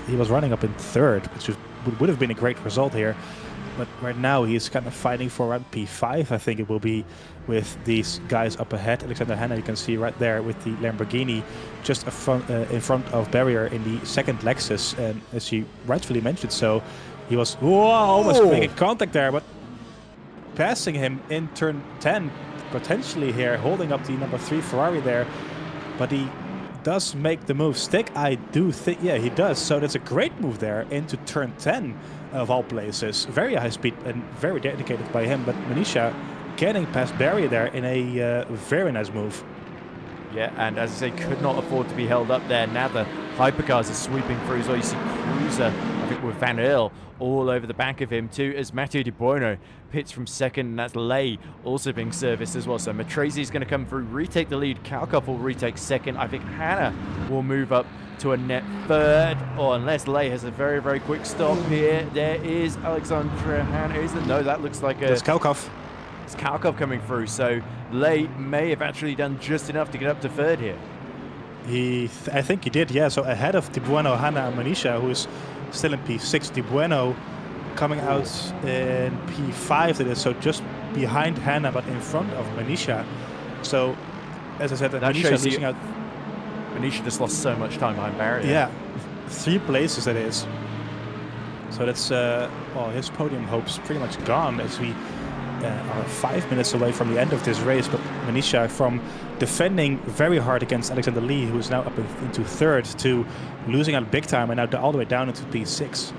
he was running up in 3rd, which would have been a great result here. But right now he's kind of fighting for around P5, I think it will be, with these guys up ahead. Alexander Hanna, you can see right there with the Lamborghini just in front of Barrier in the 2nd Lexus. And as you rightfully mentioned, so he was almost making contact there, but passing him in turn 10. Potentially here, holding up the number 3 Ferrari there, but he does make the move stick. I do think, yeah, he does. So that's a great move there into turn 10 of all places. Very high speed and very dedicated by him, but Manisha getting past Barrier there in a very nice move. Yeah, and as I say, could not afford to be held up there. Now the hypercars are sweeping through as well. You see Cruiser, I think, with Van Earl all over the back of him too, as Matteo De Bueno pits from 2nd, and that's Lay also being serviced as well. So Matrese is going to come through, retake the lead. Kalkov will retake 2nd. I think Hanna will move up to a net 3rd, or unless Lay has a very, very quick stop here. There is Alexandre Hanna. Is it? No, that looks like it's Kalkov. It's Kalkov coming through, so Lay may have actually done just enough to get up to 3rd here. I think he did, yeah. So ahead of De Bueno, Hanna, and Manisha, who is still in P6. De Bueno coming out in P5, that is, so just behind Hanna, but in front of Manisha. So, as I said, That Venetia shows losing you- out. Venetia just lost so much time behind Barry. Yeah, 3 places that is. So that's well, his podium hopes pretty much gone as we are 5 minutes away from the end of this race. But Venetia, from defending very hard against Alexander Lee, who is now up into 3rd, to losing out big time and now all the way down into P6.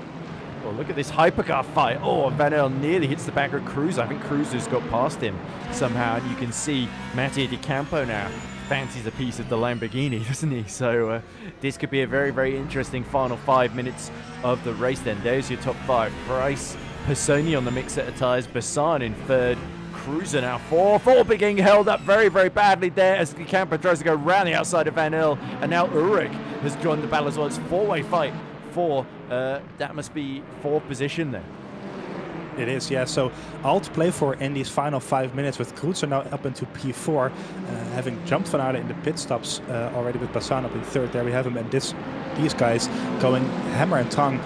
Oh, look at this hypercar fight. Oh, Van Eyl nearly hits the back of Cruz. I think Cruz has got past him somehow. And you can see Mattia Di Campo now fancies a piece of the Lamborghini, doesn't he? So this could be a very, very interesting final 5 minutes of the race then. There's your top 5. Price, Personi on the mixed set of tyres. Bassan in 3rd. Cruiser now 4th. Oh, being held up very, very badly there as Di Campo tries to go round the outside of Van Eyl. And now Ulrich has joined the battle as well. It's a 4-way fight for, that must be 4th position there. It is, yeah. So all to play for in these final 5 minutes, with Kreuzer now up into P4, having jumped Van Aerle in the pit stops already, with Bassan up in 3rd. There we have him, and these guys going hammer and tongue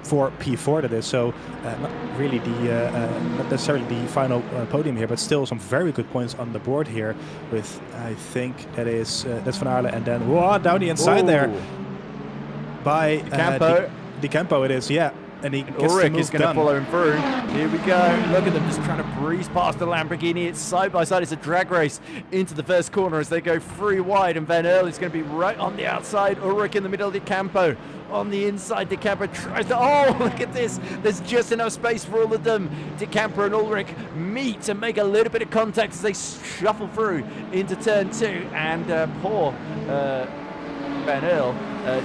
for P4, that is. So not really not necessarily the final podium here, but still some very good points on the board here. With, I think that's Van Aerle, and then down the inside there by Di Campo. It is, yeah. And Ulrich is going to follow him through. Here we go. Look at them just trying to breeze past the Lamborghini. It's side by side. It's a drag race into the first corner as they go 3 wide. And Van Eyl is going to be right on the outside. Ulrich in the middle. Di Campo on the inside. Di Campo tries to... Oh, look at this. There's just enough space for all of them. Di Campo and Ulrich meet and make a little bit of contact as they shuffle through into turn 2. And poor Van Eyl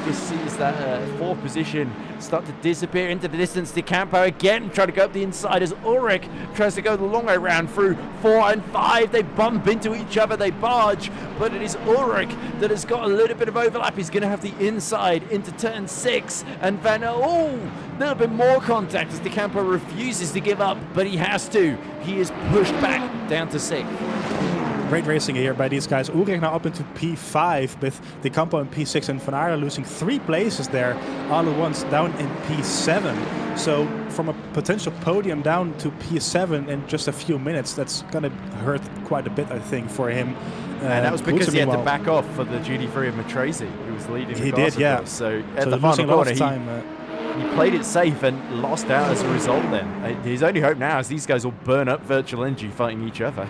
just sees that 4th position start to disappear into the distance. Di Campo again trying to go up the inside as Ulrich tries to go the long way round through 4 and 5. They bump into each other, they barge, but it is Ulrich that has got a little bit of overlap. He's going to have the inside into turn 6, and Van Eyl, a little bit more contact as Di Campo refuses to give up, but he has to. He is pushed back down to 6th. Great racing here by these guys. Ulrich now up into P5 with Di Campo in P6, and Van Aerle losing 3 places there all at once, down in P7. So from a potential podium down to P7 in just a few minutes, that's going to hurt quite a bit, I think, for him. And that was because he had to back off for the GT3 of Matrese, who was leading the He did, yeah. So at the final corner, he played it safe and lost out as a result then. His only hope now is these guys will burn up Virtual Energy fighting each other.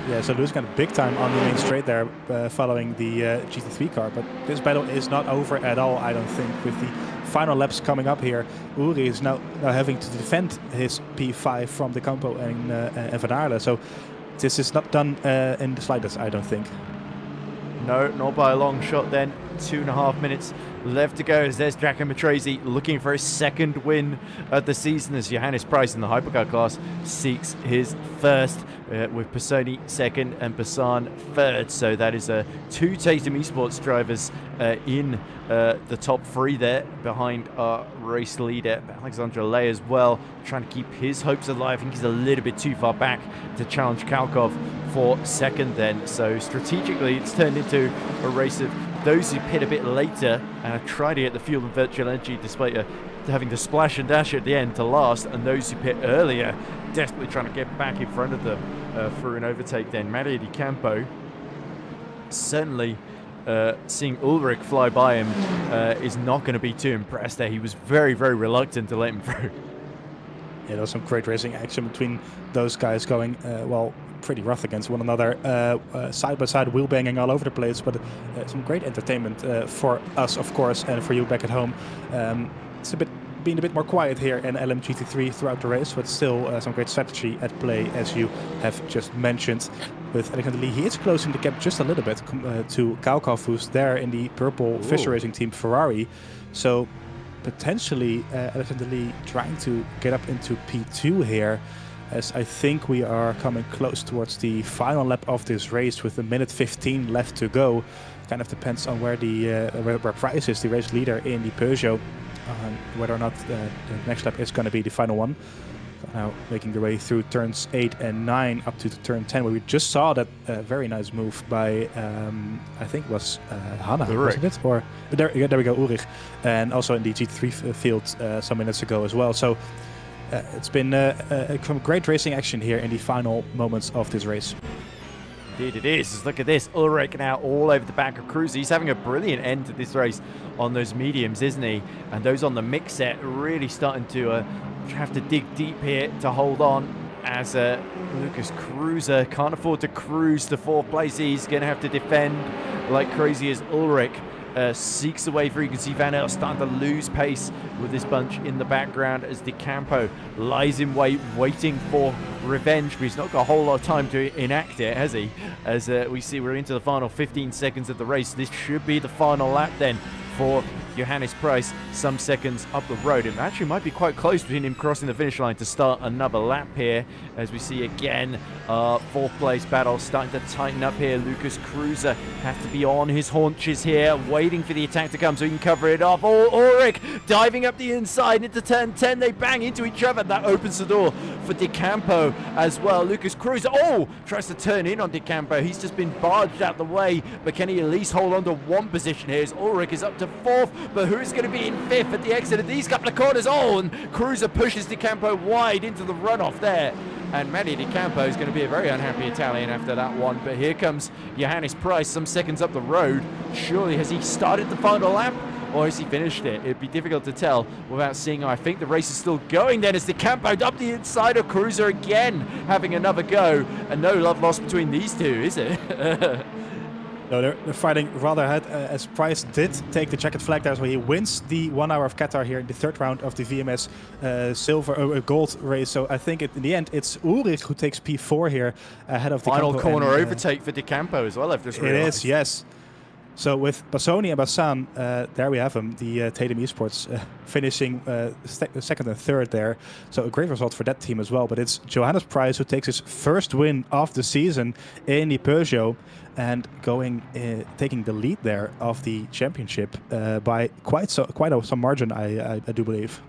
Yeah, so losing kind of big time on the main straight there following the GT3 car. But this battle is not over at all, I don't think, with the final laps coming up here. Uri is now having to defend his P5 from Di Campo and Van Aerle. So this is not done in the slightest, I don't think. No, not by a long shot then. 2.5 minutes left to go as there's Jaco Matrese looking for his 2nd win of the season as Johannes Price in the hypercar class seeks his 1st, with Personi 2nd and Bassan 3rd. So that is 2 Tatum eSports drivers in the top 3 there behind our race leader Alexandre Lay as well, trying to keep his hopes alive. I think he's a little bit too far back to challenge Kalkov for 2nd then. So strategically it's turned into a race of those who pit a bit later and try to get the fuel and virtual energy despite having to splash and dash at the end to last, and those who pit earlier desperately trying to get back in front of them through an overtake then. Mattia Di Campo certainly seeing Ulrich fly by him is not going to be too impressed there. He was very, very reluctant to let him through. Yeah, there was some great racing action between those guys going, pretty rough against one another, side by side, wheel banging all over the place, but some great entertainment for us, of course, and for you back at home. It's been a bit more quiet here in LMGT3 throughout the race, but still some great strategy at play, as you have just mentioned. With Alexander Lee, he is closing the gap just a little bit to Kalkov, who's there in the purple Fischer Racing Team Ferrari. So potentially Alexander Lee trying to get up into P2 here, as I think we are coming close towards the final lap of this race with 1:15 left to go. Kind of depends on where where Price is, the race leader in the Peugeot, whether or not the next lap is going to be the final one. Now making their way through turns 8 and 9 up to turn 10, where we just saw that very nice move by I think it was Hanna, wasn't it? Or there we go, Ulrich, and also in the GT3 field some minutes ago as well. So It's been some great racing action here in the final moments of this race. Indeed it is. Look at this. Ulrich now all over the back of Cruiser. He's having a brilliant end to this race on those mediums, isn't he? And those on the mix set really starting to have to dig deep here to hold on, as Lucas Cruiser can't afford to cruise to 4th place. He's going to have to defend like crazy as Ulrich seeks the way through. You can see Van Aert starting to lose pace with this bunch in the background as De Campo lies in wait, waiting for revenge, but he's not got a whole lot of time to enact it, has he? As we see we're into the final 15 seconds of the race. This should be the final lap then for Johannes Price, some seconds up the road. It actually might be quite close between him crossing the finish line to start another lap here, as we see again 4th place battle starting to tighten up here. Lucas Cruiser have to be on his haunches here, waiting for the attack to come so he can cover it off. Ulrich diving up the inside into turn 10. They bang into each other. That opens the door for De Campo as well. Lucas Cruiser, tries to turn in on De Campo. He's just been barged out the way, but can he at least hold on to one position here as Ulrich is up to 4th, but who's going to be in 5th at the exit of these couple of corners? And Cruiser pushes De Campo wide into the runoff there. And Mattia De Campo is going to be a very unhappy Italian after that one. But here comes Johannes Price some seconds up the road. Surely has he started the final lap, or has he finished it? It'd be difficult to tell without seeing. I think the race is still going then as De Campo up the inside of Cruiser again, having another go. And no love lost between these two, is it? No, they're fighting rather hard, as Price did take the checkered flag there, so he wins the 1 hour of Qatar here in the 3rd round of the VMS gold race. So I think in the end it's Ulrich who takes P4 here ahead of the final corner overtake for De Campo as well. I've just realized. It is, yes. So with Bassoni and Bassan, there we have them, the Tatum eSports finishing 2nd and 3rd there. So a great result for that team as well. But it's Johannes Price who takes his first win of the season in the Peugeot, and taking the lead there of the championship by quite some margin, I do believe.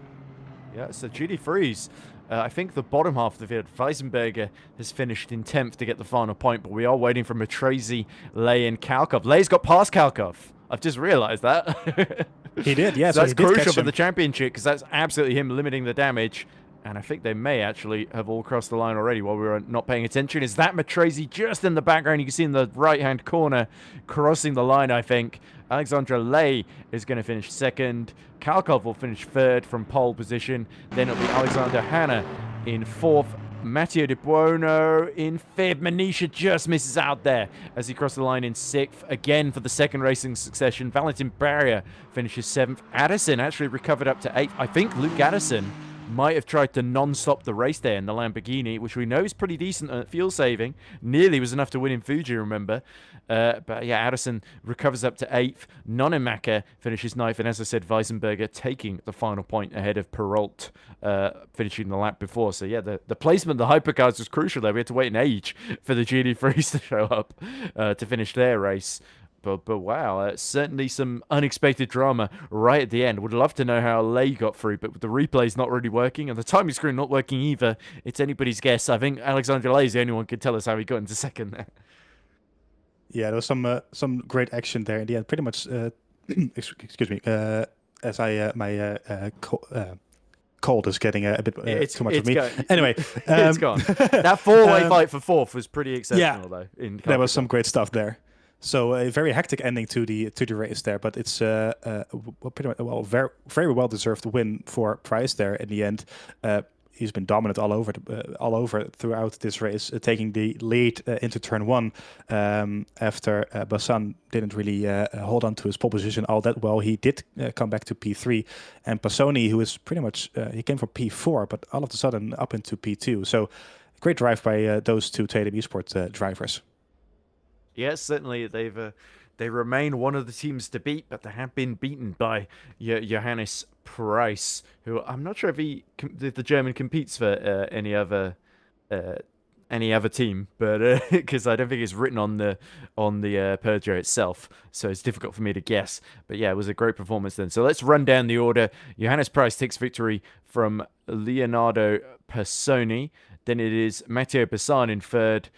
Yeah, so GD Freeze. I think the bottom half of the field, Weisenberger has finished in 10th to get the final point, but we are waiting for Matrezi, Lay, and Kalkov. Lay's got past Kalkov. I've just realized that. He did, yeah. So that's crucial for the championship, because that's absolutely him limiting the damage. And I think they may actually have all crossed the line already while we were not paying attention. Is that Matrezi just in the background? You can see in the right-hand corner crossing the line, I think. Alexandra Lay is going to finish 2nd. Kalkov will finish 3rd from pole position. Then it'll be Alexander Hanna in 4th. Matteo De Buono in 5th. Manisha just misses out there as he crossed the line in 6th. Again for the 2nd racing succession. Valentin Barrier finishes 7th. Addison actually recovered up to 8th. I think Luke Addison might have tried to non-stop the race there in the Lamborghini, which we know is pretty decent at fuel saving. Nearly was enough to win in Fuji, remember. But yeah, Addison recovers up to 8th. Nonnemaka finishes 9th. And as I said, Weisenberger taking the final point ahead of Perrault, finishing the lap before. So yeah, the placement of the hypercars was crucial there. We had to wait an age for the GD Freeze to show up to finish their race. But wow, certainly some unexpected drama right at the end. Would love to know how Lay got through, but with the replay's not really working and the timing screen not working either, it's anybody's guess. I think Alexander Lay is the only one who could tell us how he got into 2nd there. Yeah, there was some great action there in the end. Pretty much, excuse me, as my cold is getting a bit too much for me. Anyway, it's gone. That 4-way fight for 4th was pretty exceptional, though. There was some great stuff there. So a very hectic ending to the race there, but it's pretty much very well deserved win for Price there in the end. He's been dominant all over throughout this race, taking the lead into turn 1 after Bassan didn't really hold on to his pole position all that well. He did come back to P3, and Passoni, who is pretty much he came from P4, but all of a sudden up into P2. So great drive by those two Tatum eSports drivers. Yes, certainly they remain one of the teams to beat, but they have been beaten by Johannes Price, who I'm not sure if the German competes for any other team, but because I don't think it's written on the Peugeot itself, so it's difficult for me to guess. But yeah, it was a great performance then. So let's run down the order. Johannes Price takes victory from Leonardo Passoni. Then it is Matteo Bassan in 3rd.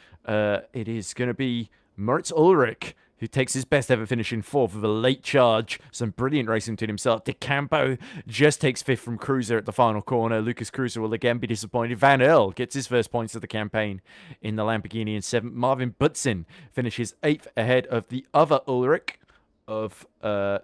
It is going to be Moritz Ulrich who takes his best ever finish in 4th with a late charge. Some brilliant racing between himself. De Campo just takes 5th from Cruiser at the final corner. Lucas Cruiser will again be disappointed. Van Earl gets his first points of the campaign in the Lamborghini in 7th. Marvin Butzin finishes 8th ahead of the other Ulrich of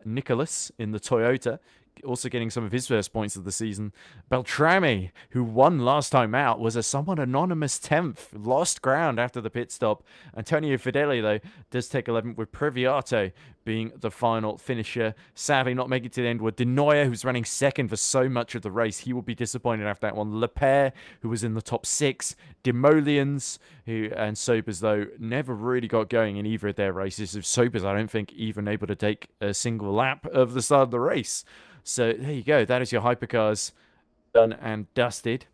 Nicholas in the Toyota, also getting some of his first points of the season. Beltrame, who won last time out, was a somewhat anonymous 10th, lost ground after the pit stop. Antonio Fedeli, though, does take 11th, with Previato being the final finisher. Sadly, not making it to the end were Denoyer, who's running 2nd for so much of the race. He will be disappointed after that one. Lepere, who was in the top 6. Demolians, and Sobers, though, never really got going in either of their races. Sobers, I don't think, even able to take a single lap of the start of the race. So there you go. That is your hypercars done and dusted.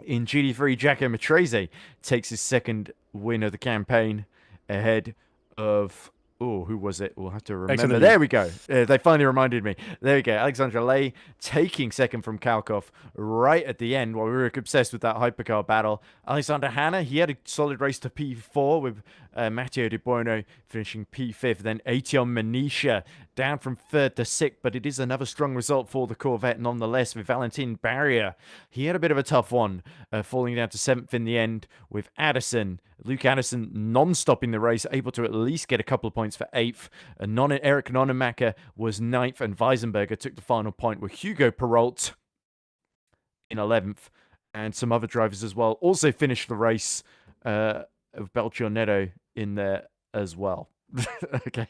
In GT3, Jaco Matrese takes his 2nd win of the campaign ahead of... Oh, who was it? We'll have to remember. There we go. They finally reminded me. There we go. Alexandre Lay taking 2nd from Kalkov right at the end while we were obsessed with that hypercar battle. Alexander Hanna, he had a solid race to P4 with Matteo De Buono finishing P5th. Then Etienne Manisha down from 3rd to 6th, but it is another strong result for the Corvette nonetheless with Valentin Barrier. He had a bit of a tough one, falling down to 7th in the end with Addison. Luke Addison non-stopping the race, able to at least get a couple of points for 8th. Eric Nonemaker was 9th, and Weisenberger took the final point with Hugo Perrault in 11th. And some other drivers as well also finished the race with Belchionetto in there as well. Okay,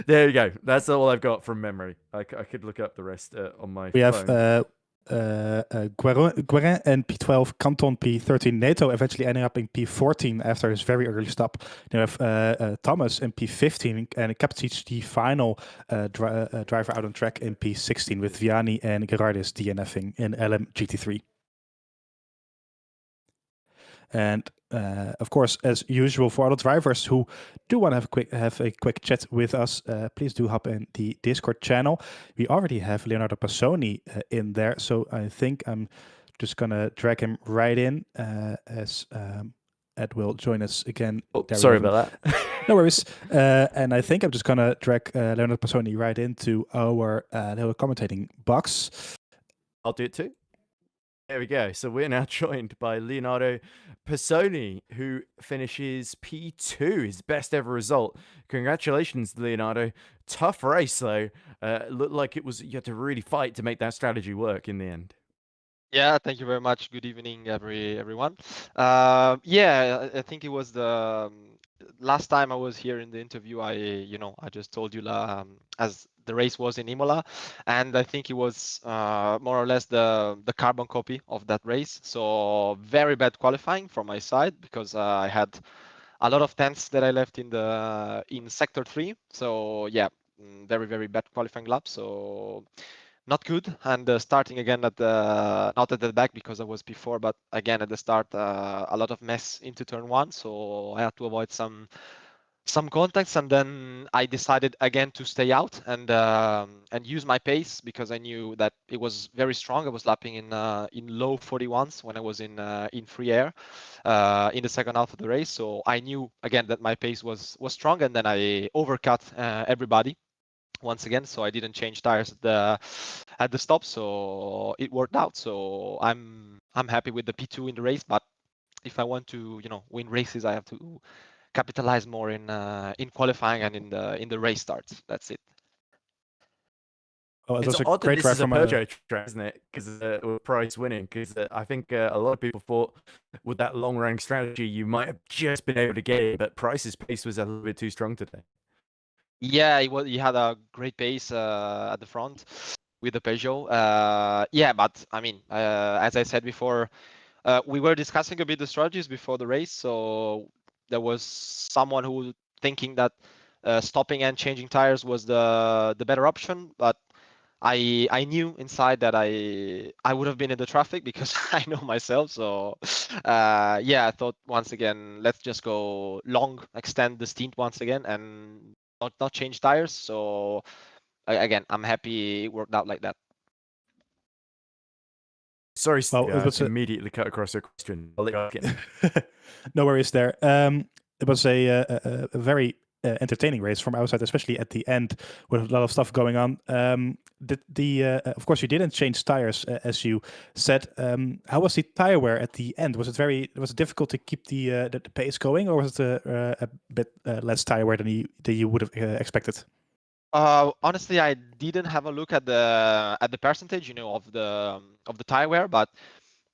there you go. That's all I've got from memory. I could look up the rest on my phone. Have Guerin in P12, Canton P13, Neto eventually ending up in P14 after his very early stop. You have Thomas in P15 and Kaptic, the final driver out on track, in P16 with Vianney and Gerardis DNFing in LM GT3. And of course, as usual, for all the drivers who do want to have a quick chat with us, please do hop in the Discord channel. We already have Leonardo Passoni in there, so I think I'm just gonna drag him right in as Ed will join us again. Oh, sorry about that. No worries. And I think I'm just gonna drag Leonardo Passoni right into our little commentating box. I'll do it too. There we go. So we're now joined by Leonardo Passoni, who finishes P2, his best ever result. Congratulations, Leonardo. Tough race, though. Looked like you had to really fight to make that strategy work in the end. Yeah, thank you very much. Good evening, everyone. Yeah, I think it was the last time I was here in the interview. I just told you as the race was in Imola, and I think it was more or less the carbon copy of that race. So very bad qualifying from my side because I had a lot of tenths that I left in sector 3. So yeah, very bad qualifying lap. So not good, and starting again at the not at the back because I was before, but again at the start, a lot of mess into turn 1, so I had to avoid some contacts, and then I decided again to stay out and use my pace because I knew that it was very strong. I was lapping in low 41s when I was in free air in the second half of the race, so I knew again that my pace was strong, and then I overcut everybody once again, so I didn't change tires at the stop, so it worked out. So I'm happy with the P2 in the race, but if I want to win races, I have to capitalize more in qualifying and in the race starts. That's it. Oh, it's odd that this is a Peugeot track, isn't it? Because with Price winning, because I think a lot of people thought with that long range strategy you might have just been able to get it, but Price's pace was a little bit too strong today. Yeah, he had a great pace at the front with the Peugeot. Yeah, but I mean, as I said before, we were discussing a bit the strategies before the race. So there was someone who was thinking that stopping and changing tires was the better option, but I knew inside that I would have been in the traffic because I know myself. So yeah, I thought once again, let's just go long, extend the stint once again, and not change tires. So again, I'm happy it worked out like that. Sorry, Steve, immediately cut across your question. I'll let you get No worries there. It was a very entertaining race from our side, especially at the end with a lot of stuff going on. Of course, you didn't change tires as you said. How was the tire wear at the end? Was it difficult to keep the pace going, or was it a bit less tire wear than you would have expected? Honestly, I didn't have a look at the percentage, of the tire wear, but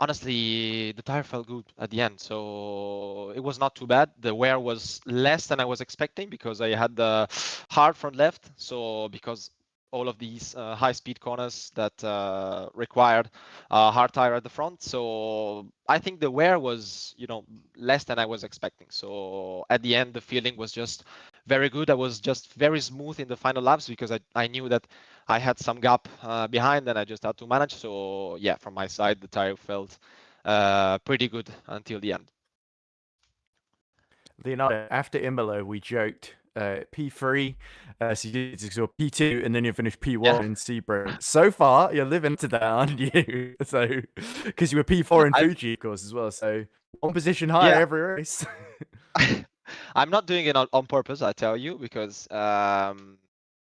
honestly, the tire felt good at the end, so it was not too bad. The wear was less than I was expecting because I had the hard front left. So because all of these high-speed corners that required a hard tire at the front, so I think the wear was, less than I was expecting. So at the end, the feeling was just very good. I was just very smooth in the final laps because I knew that I had some gap behind and I just had to manage. So yeah, from my side, the tire felt pretty good until the end. Leonardo, after Imola, we joked P3, so you did sort of P2, and then you finished P1 in Sebring. So far, you're living to that, aren't you? So, because you were P4 in Fuji, of course, as well. So, one position higher every race. I'm not doing it on purpose, I tell you, because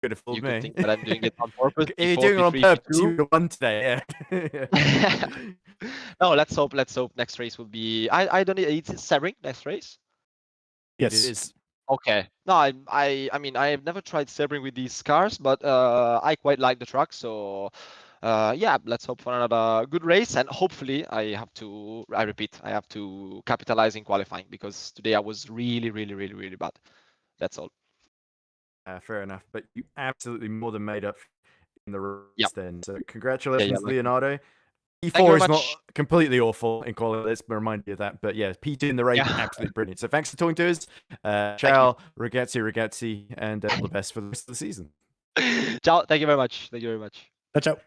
Could have fooled you me. could think that I'm doing it on purpose. You're doing it on purpose. You would have won today, yeah. No, let's hope next race will be. I don't. It's Sebring next race. Yes. It is. Okay. No, I mean I have never tried Sebring with these cars, but I quite like the truck. So yeah, let's hope for another good race, and hopefully I have to capitalize in qualifying because today I was really, really, really, really bad. That's all. Fair enough, but you absolutely more than made up in the race then. So congratulations, Yeah, Leonardo. Thank you P4 very is not much. completely awful in quality. Let's remind you of that. But yeah, P2 in the race, Yeah. absolutely brilliant. So thanks for talking to us. Ciao, ragazzi, and all the best for the rest of the season. Ciao. Thank you very much. Thank you very much. Ciao.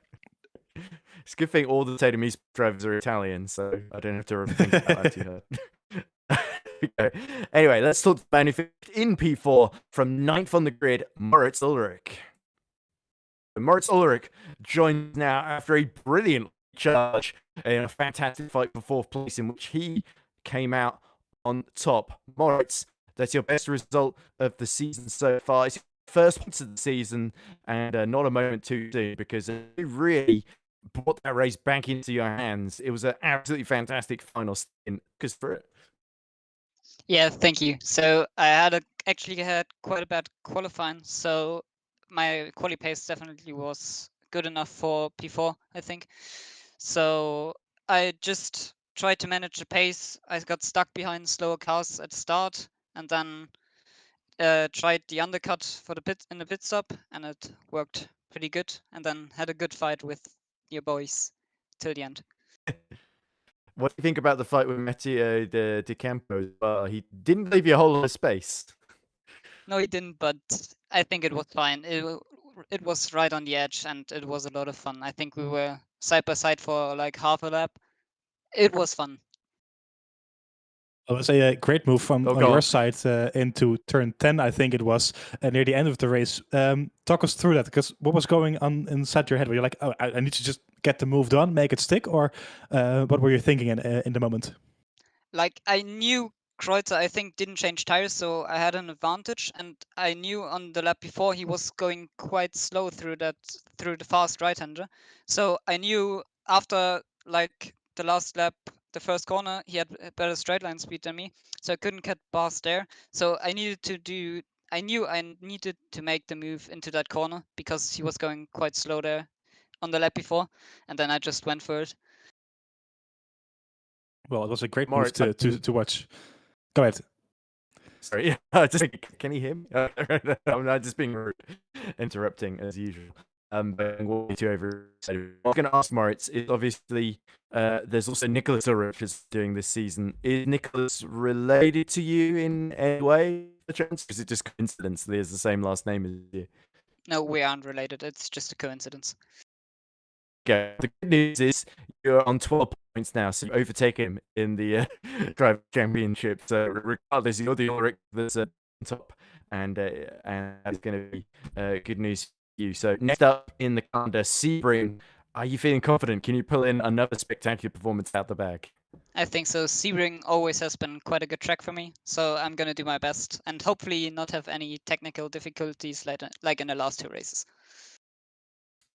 It's a good thing all the Tatum East drivers are Italian, so I don't have to think about that too hard. Okay. Anyway, let's talk to benefit in P4 from 9th on the grid, Moritz Ulrich. Moritz Ulrich joins now after a brilliant charge in a fantastic fight for 4th place in which he came out on top. Moritz, that's your best result of the season so far. It's your first points of the season and not a moment too soon because you really brought that race back into your hands. It was an absolutely fantastic final stint. Because for it. Yeah, thank you. So I actually had quite a bad qualifying, so my quali pace definitely was good enough for P4, I think. So I just tried to manage the pace. I got stuck behind slower cars at the start, and then tried the undercut for in the pit stop, and it worked pretty good. And then had a good fight with your boys till the end. What do you think about the fight with Matteo De Campo as well? He didn't leave you a whole lot of space. No, he didn't, but I think it was fine. It was right on the edge, and it was a lot of fun. I think we were side by side for like half a lap. It was fun. It was a great move on your side into turn 10, I think it was, near the end of the race. Talk us through that, because what was going on inside your head? Were you like, oh, I need to just get the move done, make it stick, or what were you thinking in the moment? Like, I knew Kreuzer, I think, didn't change tires, so I had an advantage, and I knew on the lap before he was going quite slow through the fast right-hander. So I knew after like the last lap, the first corner, he had better straight line speed than me, so I couldn't get past there. So I knew I needed to make the move into that corner because he was going quite slow there on the lap before, and then I just went for it. Well, it was a great move to watch. Go ahead. Sorry, can you hear me? I'm not just being rude, interrupting as usual. But what I'm going to ask Moritz is obviously there's also Nicholas Ulrich is doing this season. Is Nicholas related to you in any way? Is it just coincidence that he has the same last name as you? No, we aren't related. It's just a coincidence. Okay. The good news is you're on 12 points now, so you overtake him in the Drive Championship. So regardless, you're the Ulrich that's on top, and that's going to be good news for you. So next up in the calendar, Sebring. Are you feeling confident? Can you pull in another spectacular performance out the bag? I think so. Sebring always has been quite a good track for me, so I'm gonna do my best and hopefully not have any technical difficulties like in the last 2 races.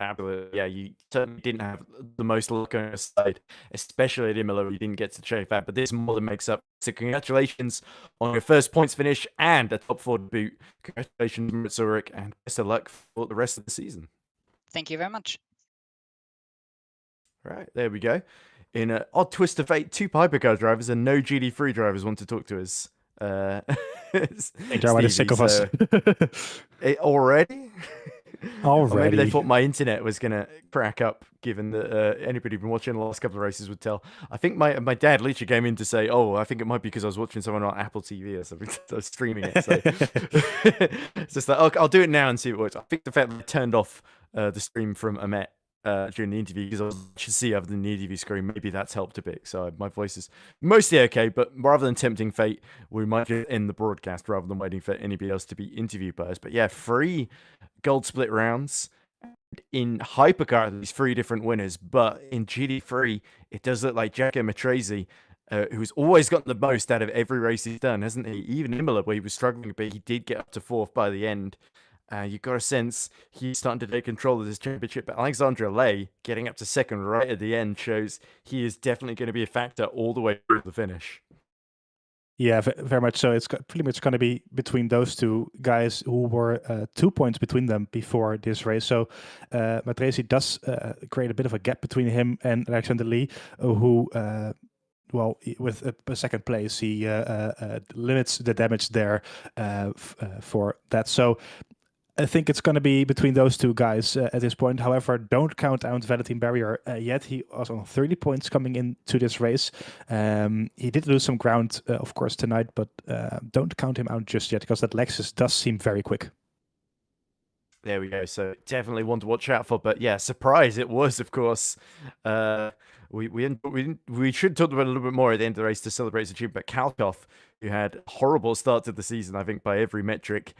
Absolutely. Yeah, you certainly didn't have the most luck on your side, especially at Imola, where you didn't get to check that. But this more than makes up. So congratulations on your first points finish and a top 4 debut. Congratulations, Moritz Ulrich, and best of luck for the rest of the season. Thank you very much. Right, there we go. In an odd twist of fate, 2 hypercar drivers and no GD3 drivers want to talk to us. They're sick of us. Already? Or maybe Already. they thought my internet was going to crack up, given that anybody who's been watching the last couple of races would tell. I think my dad literally came in to say, oh, I think it might be because I was watching someone on Apple TV or something. I was streaming it. So it's just like, I'll do it now and see what works. I think the fact that I turned off the stream from Amet during the interview, because I should see other than the interview screen, maybe that's helped a bit. So my voice is mostly okay, but rather than tempting fate, we might just end the broadcast rather than waiting for anybody else to be interviewed by us. But yeah, 3 gold split rounds. In Hypercar, these 3 different winners, but in GD3, it does look like Jacko Matrese, who's always gotten the most out of every race he's done, hasn't he? Even Imola, where he was struggling, but he did get up to 4th by the end. You got a sense he's starting to take control of this championship. But Alexandre Lay getting up to 2nd right at the end shows he is definitely going to be a factor all the way through the finish. Yeah, very much so. It's pretty much going to be between those 2 guys who were 2 points between them before this race. So Matrese does create a bit of a gap between him and Alexander Lee, who, well, with a 2nd place, he limits the damage there for that. So I think it's going to be between those 2 guys at this point. However, don't count out Valentin Barrier yet. He was on 30 points coming into this race. He did lose some ground, of course, tonight, but don't count him out just yet, because that Lexus does seem very quick. There we go. So definitely one to watch out for. But yeah, surprise it was, of course. We should talk about it a little bit more at the end of the race to celebrate his achievement. But Kalkov, who had a horrible start to the season, I think by every metric,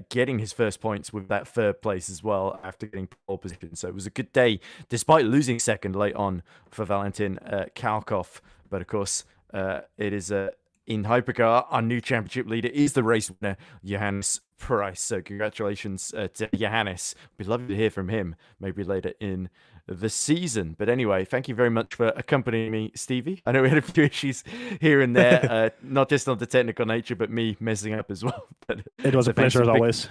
getting his first points with that 3rd place as well after getting pole position. So it was a good day, despite losing 2nd late on for Valentin Kalkov. But of course, it is in Hypercar, our new championship leader is the race winner, Johannes Price. So congratulations to Johannes. We'd love to hear from him maybe later in the season. But anyway, thank you very much for accompanying me, Stevie. I know we had a few issues here and there, not just on the technical nature, but me messing up as well. But it was a pleasure as always.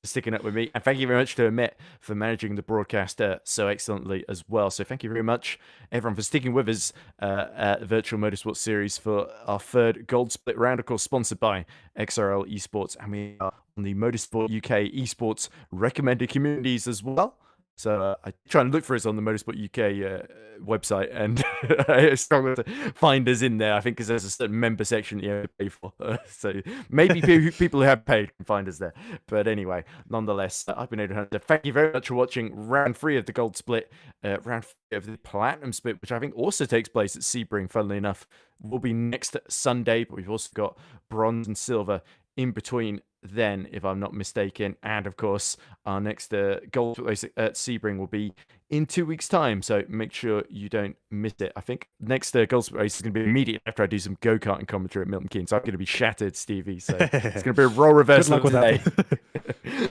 Sticking up with me, and thank you very much to Amit for managing the broadcast so excellently as well. So thank you very much, everyone, for sticking with us at the Virtual Motorsport Series for our 3rd gold split round, of course, sponsored by XRL eSports, and we are on the Motorsport UK eSports recommended communities as well. So I try and look for us on the Motorsport UK website, and I struggle to find us in there, I think, because there's a certain member section you have to pay for. So maybe people who have paid can find us there. But anyway, nonetheless, I've been able to thank you very much for watching round 3 of the gold split, round 3 of the platinum split, which I think also takes place at Sebring, funnily enough, will be next Sunday. But we've also got bronze and silver in between then, if I'm not mistaken. And of course, our next gold race at Sebring will be in 2 weeks' time. So make sure you don't miss it. I think next gold race is going to be immediately after I do some go-karting commentary at Milton Keynes. So I'm going to be shattered, Stevie. So it's going to be a role reversal today.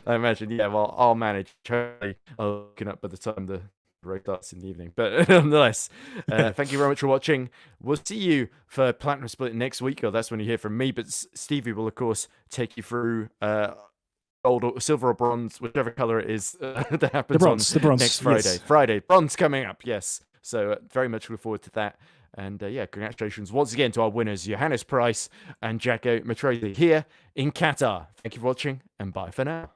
I imagine. Yeah, well, I'll manage. I'll look up by the time the race starts in the evening. But nonetheless, thank you very much for watching. We'll see you for Platinum Split next week, or that's when you hear from me. But Stevie will, of course, take you through gold or silver or bronze, whichever color it is that happens the bronze, next Friday. Yes. Friday, bronze coming up, yes. So very much look forward to that. And yeah, congratulations once again to our winners, Johannes Price and Jacko Matrese here in Qatar. Thank you for watching, and bye for now.